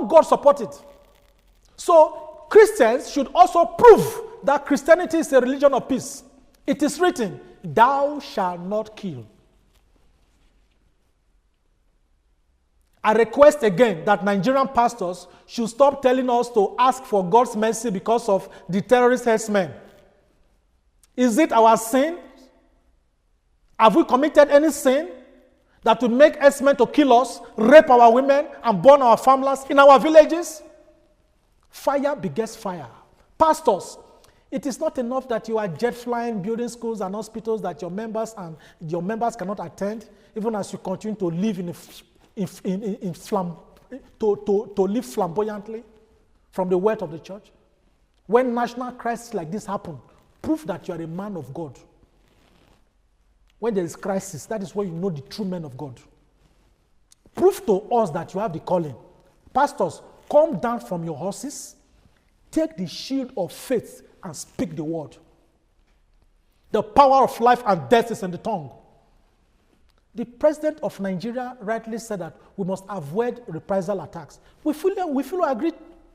God support it. So Christians should also prove that Christianity is a religion of peace. It is written, "Thou shalt not kill." I request again that Nigerian pastors should stop telling us to ask for God's mercy because of the terrorist herdsmen. Is it our sin? Have we committed any sin that will make herdsmen to kill us, rape our women, and burn our families in our villages? Fire begets fire. Pastors, it is not enough that you are jet flying, building schools and hospitals that your members cannot attend, even as you continue to live live flamboyantly from the wealth of the church. When national crises like this happen, prove that you are a man of God. When there is crisis, that is when you know the true men of God. Prove to us that you have the calling. Pastors, come down from your horses, take the shield of faith and speak the word. The power of life and death is in the tongue. The president of Nigeria rightly said that we must avoid reprisal attacks. We fully agree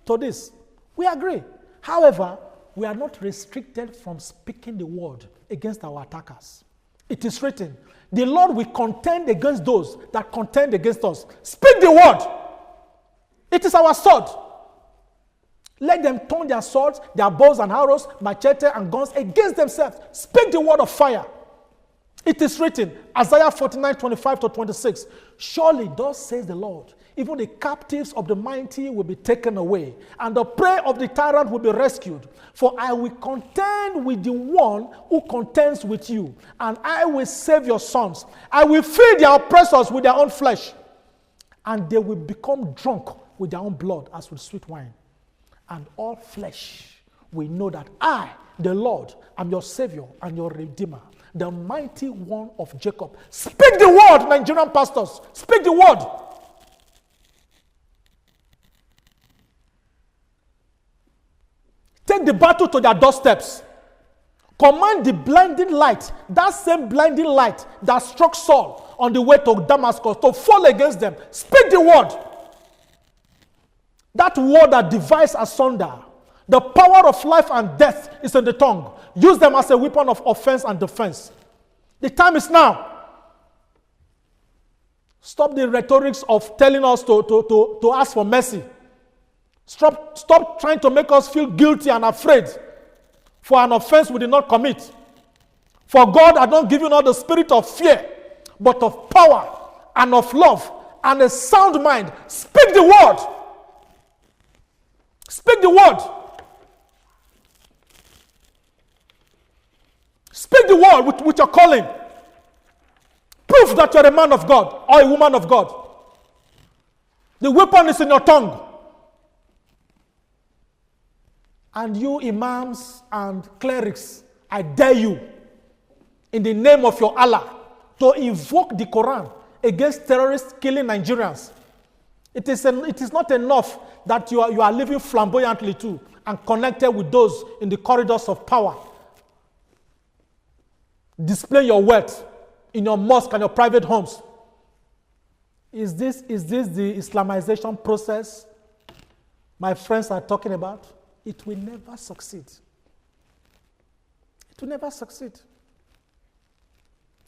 to this. We agree. However, we are not restricted from speaking the word against our attackers. It is written, the Lord will contend against those that contend against us. Speak the word. It is our sword. Let them turn their swords, their bows and arrows, machete and guns against themselves. Speak the word of fire. It is written, Isaiah 49:25-26. Surely thus says the Lord, even the captives of the mighty will be taken away, and the prey of the tyrant will be rescued. For I will contend with the one who contends with you, and I will save your sons. I will feed their oppressors with their own flesh, and they will become drunk with their own blood as with sweet wine. And all flesh will know that I, the Lord, am your Savior and your Redeemer, the mighty one of Jacob. Speak the word, Nigerian pastors. Speak the word. Take the battle to their doorsteps. Command the blinding light, that same blinding light that struck Saul on the way to Damascus, to fall against them. Speak the word. That word that divides asunder. The power of life and death is in the tongue. Use them as a weapon of offense and defense. The time is now. Stop the rhetorics of telling us to ask for mercy. Stop trying to make us feel guilty and afraid for an offense we did not commit. For God had not given us the spirit of fear, but of power and of love and a sound mind. Speak the word. Speak the word. Speak the word with your calling. Prove that you're a man of God or a woman of God. The weapon is in your tongue. And you imams and clerics, I dare you, in the name of your Allah, to invoke the Quran against terrorists killing Nigerians. It is not enough that you are living flamboyantly too and connected with those in the corridors of power. Display your wealth in your mosque and your private homes. Is this the Islamization process my friends are talking about? It will never succeed. It will never succeed.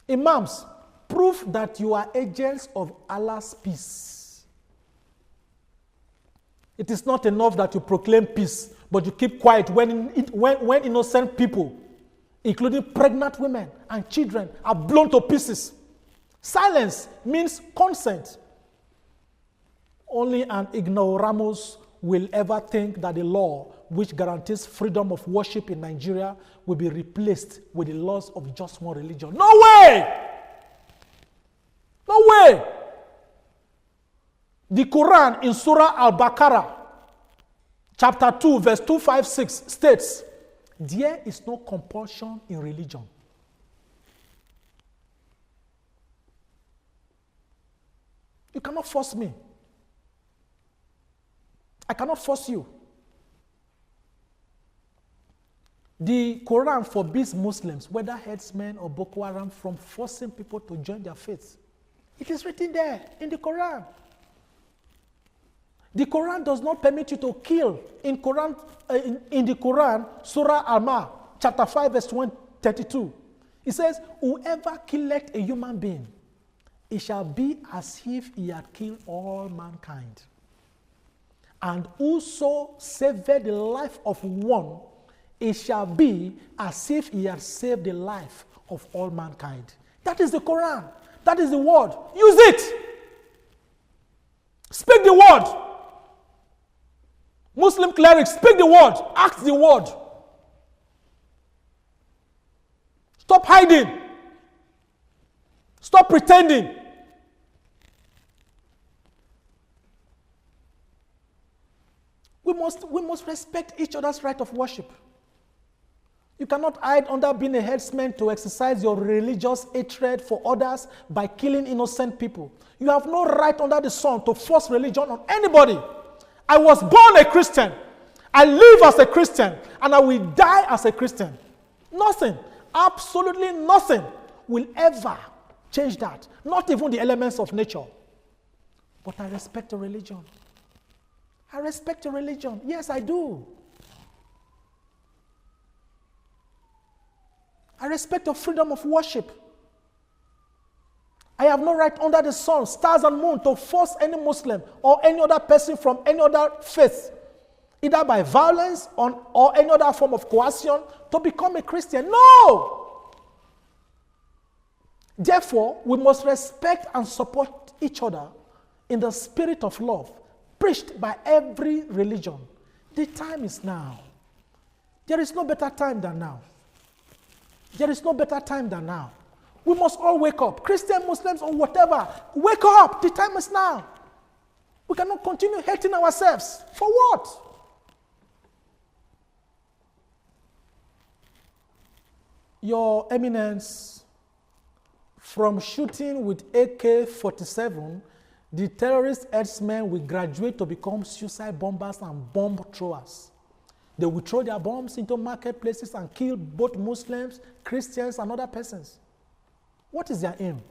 Imams, prove that you are agents of Allah's peace. It is not enough that you proclaim peace, but you keep quiet when innocent people, including pregnant women and children, are blown to pieces. Silence means consent. Only an ignoramus will ever think that the law which guarantees freedom of worship in Nigeria will be replaced with the laws of just one religion. No way! No way! The Quran in Surah Al-Baqarah, chapter 2, verse 256 states, there is no compulsion in religion. You cannot force me. I cannot force you. The Quran forbids Muslims, whether herdsmen or Boko Haram, from forcing people to join their faith. It is written there in the Quran. The Quran does not permit you to kill. In the Quran, Surah Al-Ma, chapter 5, verse 132, it says, whoever killeth a human being, it shall be as if he had killed all mankind. And whoso saved the life of one, it shall be as if he had saved the life of all mankind. That is the Quran. That is the word. Use it. Speak the word. Muslim clerics, speak the word. Act the word. Stop hiding. Stop pretending. We must respect each other's right of worship. You cannot hide under being a herdsman to exercise your religious hatred for others by killing innocent people. You have no right under the sun to force religion on anybody. I was born a Christian. I live as a Christian. And I will die as a Christian. Nothing, absolutely nothing will ever change that. Not even the elements of nature. But I respect a religion. I respect your religion. Yes, I do. I respect your freedom of worship. I have no right under the sun, stars and moon to force any Muslim or any other person from any other faith, either by violence or any other form of coercion, to become a Christian. No! Therefore, we must respect and support each other in the spirit of love preached by every religion. The time is now. There is no better time than now. There is no better time than now. We must all wake up. Christian, Muslims, or whatever. Wake up. The time is now. We cannot continue hating ourselves. For what? Your Eminence, from shooting with AK-47, the terrorist herdsmen will graduate to become suicide bombers and bomb throwers. They will throw their bombs into marketplaces and kill both Muslims, Christians, and other persons. What is their aim?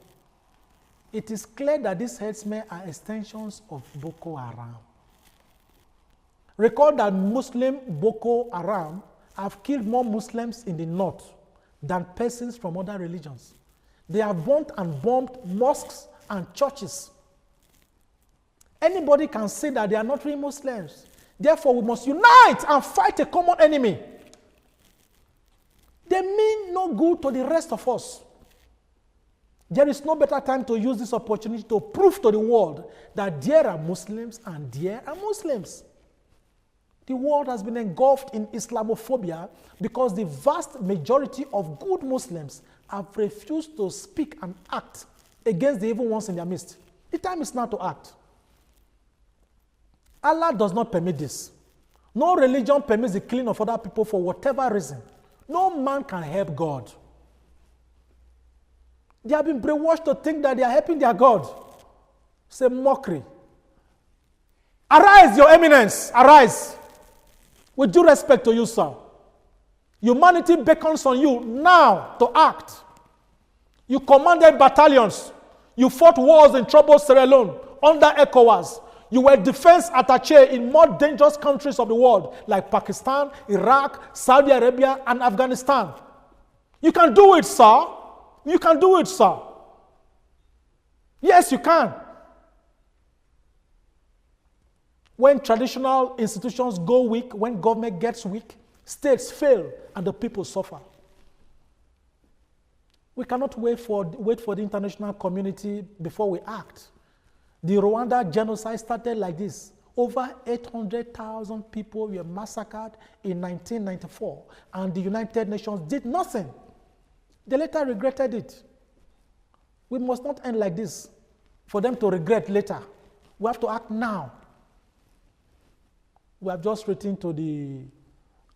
It is clear that these herdsmen are extensions of Boko Haram. Recall that Muslim Boko Haram have killed more Muslims in the north than persons from other religions. They have burnt and bombed mosques and churches. Anybody can say that they are not really Muslims. Therefore, we must unite and fight a common enemy. They mean no good to the rest of us. There is no better time to use this opportunity to prove to the world that there are Muslims and there are Muslims. The world has been engulfed in Islamophobia because the vast majority of good Muslims have refused to speak and act against the evil ones in their midst. The time is now to act. Allah does not permit this. No religion permits the killing of other people for whatever reason. No man can help God. They have been brainwashed to think that they are helping their God. It's a mockery. Arise, your eminence, arise. With due respect to you, sir. Humanity beckons on you now to act. You commanded battalions. You fought wars in troubled Sierra Leone, under ECOWAS. You were defense attaché in more dangerous countries of the world like Pakistan, Iraq, Saudi Arabia, and Afghanistan. You can do it, sir. You can do it, sir. Yes, you can. When traditional institutions go weak, when government gets weak, states fail and the people suffer. We cannot wait for the international community before we act. The Rwanda genocide started like this. Over 800,000 people were massacred in 1994, and the United Nations did nothing. They later regretted it. We must not end like this for them to regret later. We have to act now. We have just written to the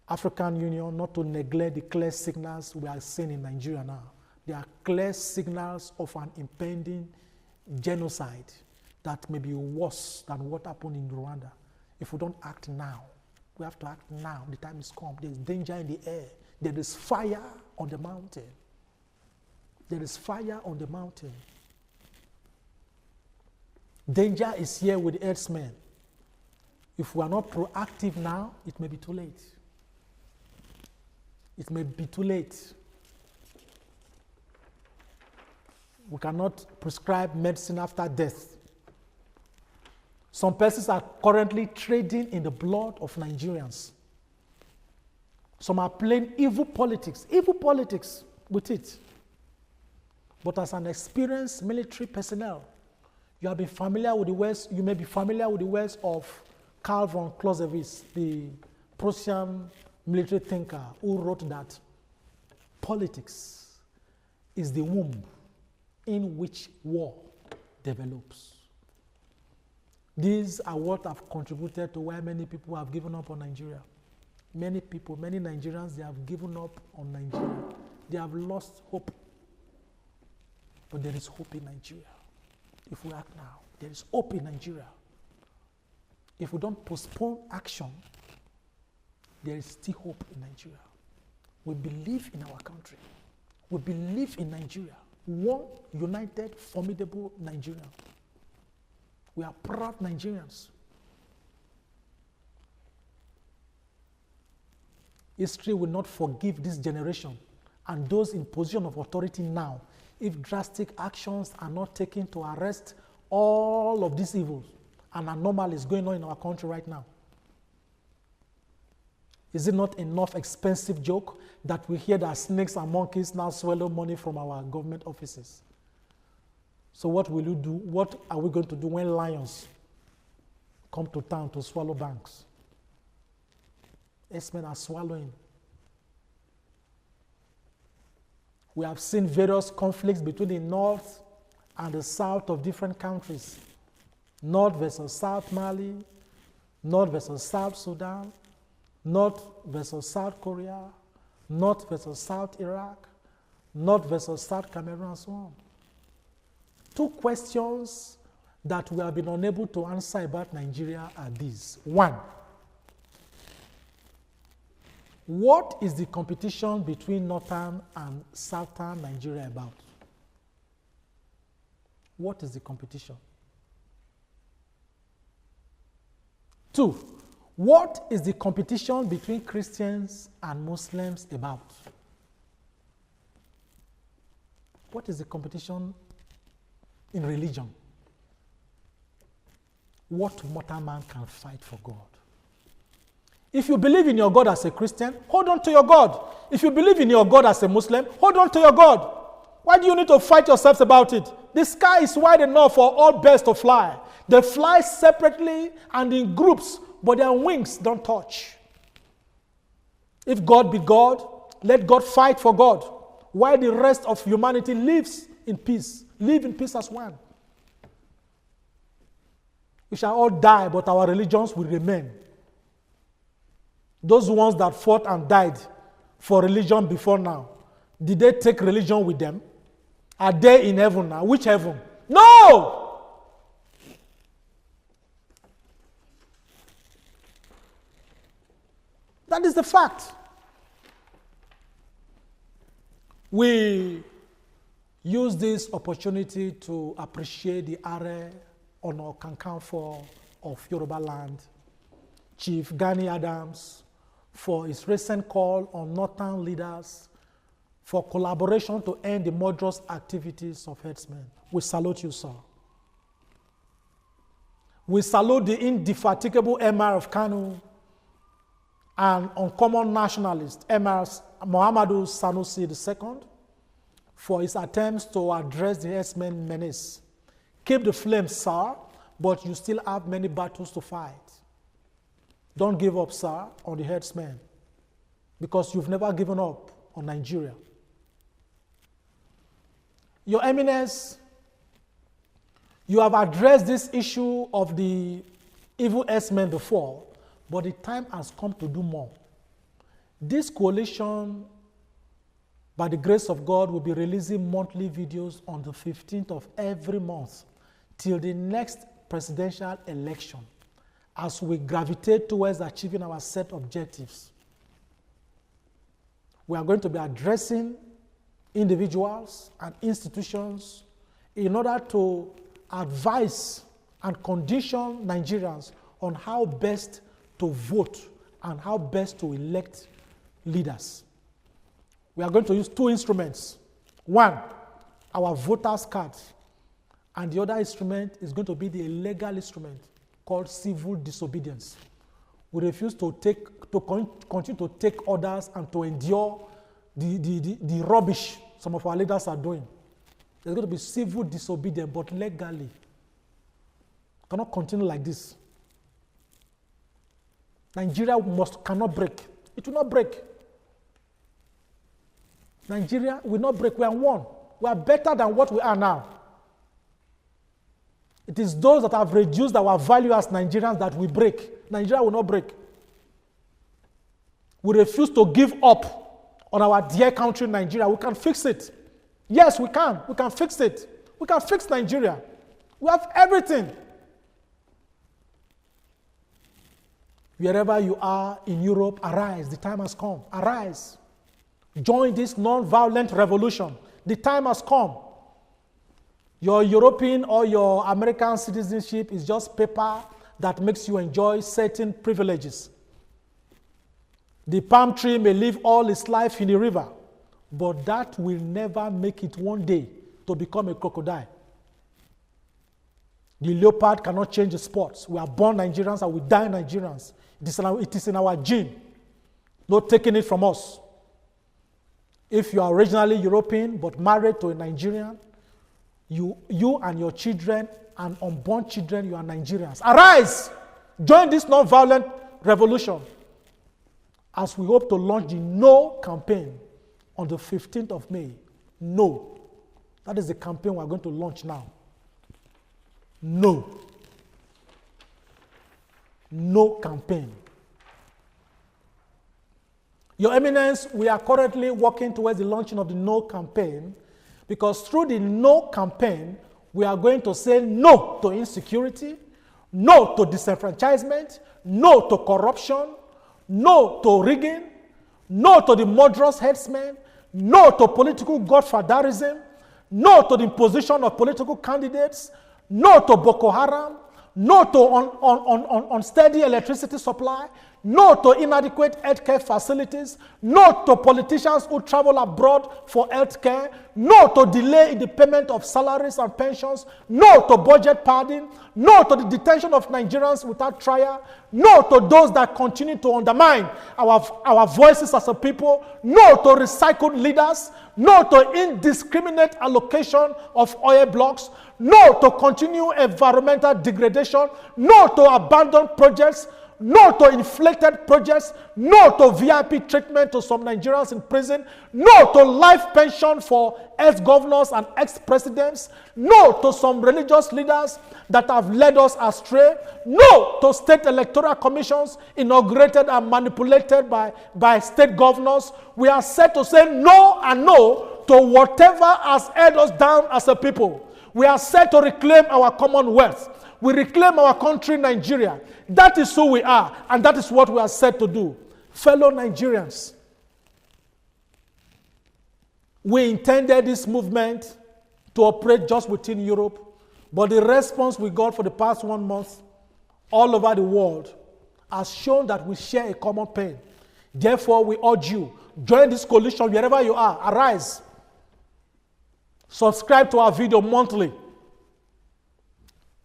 African Union not to neglect the clear signals we are seeing in Nigeria now. There are clear signals of an impending genocide that may be worse than what happened in Rwanda. If we don't act now, we have to act now. The time is come. There is danger in the air. There is fire on the mountain. There is fire on the mountain. Danger is here with the HERDSMEN. If we are not proactive now, it may be too late. It may be too late. We cannot prescribe medicine after death. Some persons are currently trading in the blood of Nigerians. Some are playing evil politics with it. But as an experienced military personnel, you have been familiar with the words, you may be familiar with the words of Karl von Clausewitz, the Prussian military thinker, who wrote that politics is the womb in which war develops. These are what have contributed to why many people have given up on Nigeria. Many people, many Nigerians, they have given up on Nigeria. They have lost hope. But there is hope in Nigeria. If we act now, there is hope in Nigeria. If we don't postpone action, there is still hope in Nigeria. We believe in our country. We believe in Nigeria. One united, formidable Nigeria. We are proud Nigerians. History will not forgive this generation and those in position of authority now if drastic actions are not taken to arrest all of these evils and anomalies going on in our country right now. Is it not enough expensive joke that we hear that snakes and monkeys now swallow money from our government offices? So what will you do? What are we going to do when lions come to town to swallow banks? HERDSMEN are swallowing. We have seen various conflicts between the north and the south of different countries. North versus South Mali, North versus South Sudan, North versus South Korea, North versus South Iraq, North versus South Cameroon, and so on. Two questions that we have been unable to answer about Nigeria are these. One, what is the competition between northern and southern Nigeria about? What is the competition? Two, what is the competition between Christians and Muslims about? What is the competition in religion? What mortal man can fight for God? If you believe in your God as a Christian, hold on to your God. If you believe in your God as a Muslim, hold on to your God. Why do you need to fight yourselves about it? The sky is wide enough for all birds to fly. They fly separately and in groups, but their wings don't touch. If God be God, let God fight for God, while the rest of humanity lives in peace. Live in peace as one. We shall all die, but our religions will remain. Those ones that fought and died for religion before now, did they take religion with them? Are they in heaven now? Which heaven? No! That is the fact. We use this opportunity to appreciate the array Ono Kankanfo of Yoruba land, Chief Gani Adams, for his recent call on northern leaders for collaboration to end the murderous activities of herdsmen. We salute you, sir. We salute the indefatigable Emir of Kano and uncommon nationalist Emir Muhammadu Sanusi II for his attempts to address the herdsmen menace. Keep the flame, sir, but you still have many battles to fight. Don't give up, sir, on the herdsmen, because you've never given up on Nigeria. Your Eminence, you have addressed this issue of the evil herdsmen before, but the time has come to do more. This coalition, by the grace of God, will be releasing monthly videos on the 15th of every month till the next presidential election, as we gravitate towards achieving our set objectives. We are going to be addressing individuals and institutions in order to advise and condition Nigerians on how best to vote and how best to elect leaders. We are going to use two instruments. One, our voters' cards, and the other instrument is going to be the illegal instrument called civil disobedience. We refuse to continue to take orders and to endure the rubbish some of our leaders are doing. There's going to be civil disobedience, but legally. Cannot continue like this. Nigeria cannot break. It will not break. Nigeria will not break. We are one. We are better than what we are now. It is those that have reduced our value as Nigerians that we break. Nigeria will not break. We refuse to give up on our dear country, Nigeria. We can fix it. Yes, we can. We can fix it. We can fix Nigeria. We have everything. Wherever you are in Europe, arise. The time has come. Arise. Join this non-violent revolution. The time has come. Your European or your American citizenship is just paper that makes you enjoy certain privileges. The palm tree may live all its life in the river, but that will never make it one day to become a crocodile. The leopard cannot change the spots. We are born Nigerians and we die Nigerians. It is in our gene. Not taking it from us. If you are originally European but married to a Nigerian, you and your children and unborn children, you are Nigerians. Arise! Join this non-violent revolution as we hope to launch the No campaign on the 15th of May. No. That is the campaign we are going to launch now. No. No campaign. Your Eminence, we are currently working towards the launching of the No campaign, because through the No campaign, we are going to say no to insecurity, no to disenfranchisement, no to corruption, no to rigging, no to the murderous herdsmen, no to political godfatherism, no to the imposition of political candidates, no to Boko Haram, no to unsteady electricity supply, no to inadequate healthcare facilities, no to politicians who travel abroad for healthcare, no to delay in the payment of salaries and pensions, no to budget padding, no to the detention of Nigerians without trial, no to those that continue to undermine our voices as a people, no to recycled leaders, no to indiscriminate allocation of oil blocks, no to continue environmental degradation, no to abandoned projects, no to inflated projects, no to VIP treatment to some Nigerians in prison, no to life pension for ex-governors and ex-presidents, no to some religious leaders that have led us astray, no to state electoral commissions inaugurated and manipulated by state governors. We are set to say no and no to whatever has held us down as a people. We are set to reclaim our commonwealth. We reclaim our country, Nigeria. That is who we are, and that is what we are set to do. Fellow Nigerians, we intended this movement to operate just within Europe. But the response we got for the past 1 month all over the world has shown that we share a common pain. Therefore, we urge you, join this coalition wherever you are. Arise. Subscribe to our video monthly.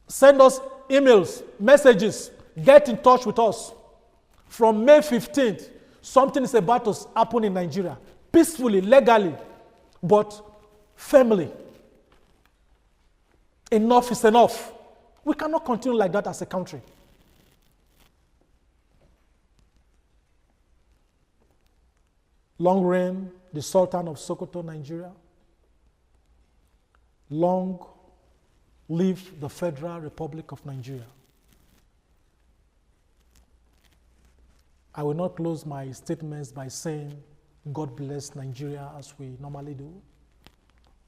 Send us emails, messages. Get in touch with us. From May 15th, something is about to happen in Nigeria. Peacefully, legally, but firmly. Enough is enough. We cannot continue like that as a country. Long reign the Sultan of Sokoto, Nigeria. Long live the Federal Republic of Nigeria. I will not close my statements by saying, God bless Nigeria as we normally do,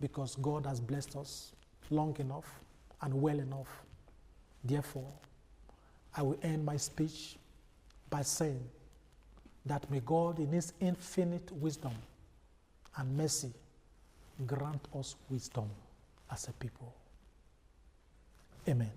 because God has blessed us long enough and well enough. Therefore, I will end my speech by saying that may God in his infinite wisdom and mercy grant us wisdom as a people. Amen.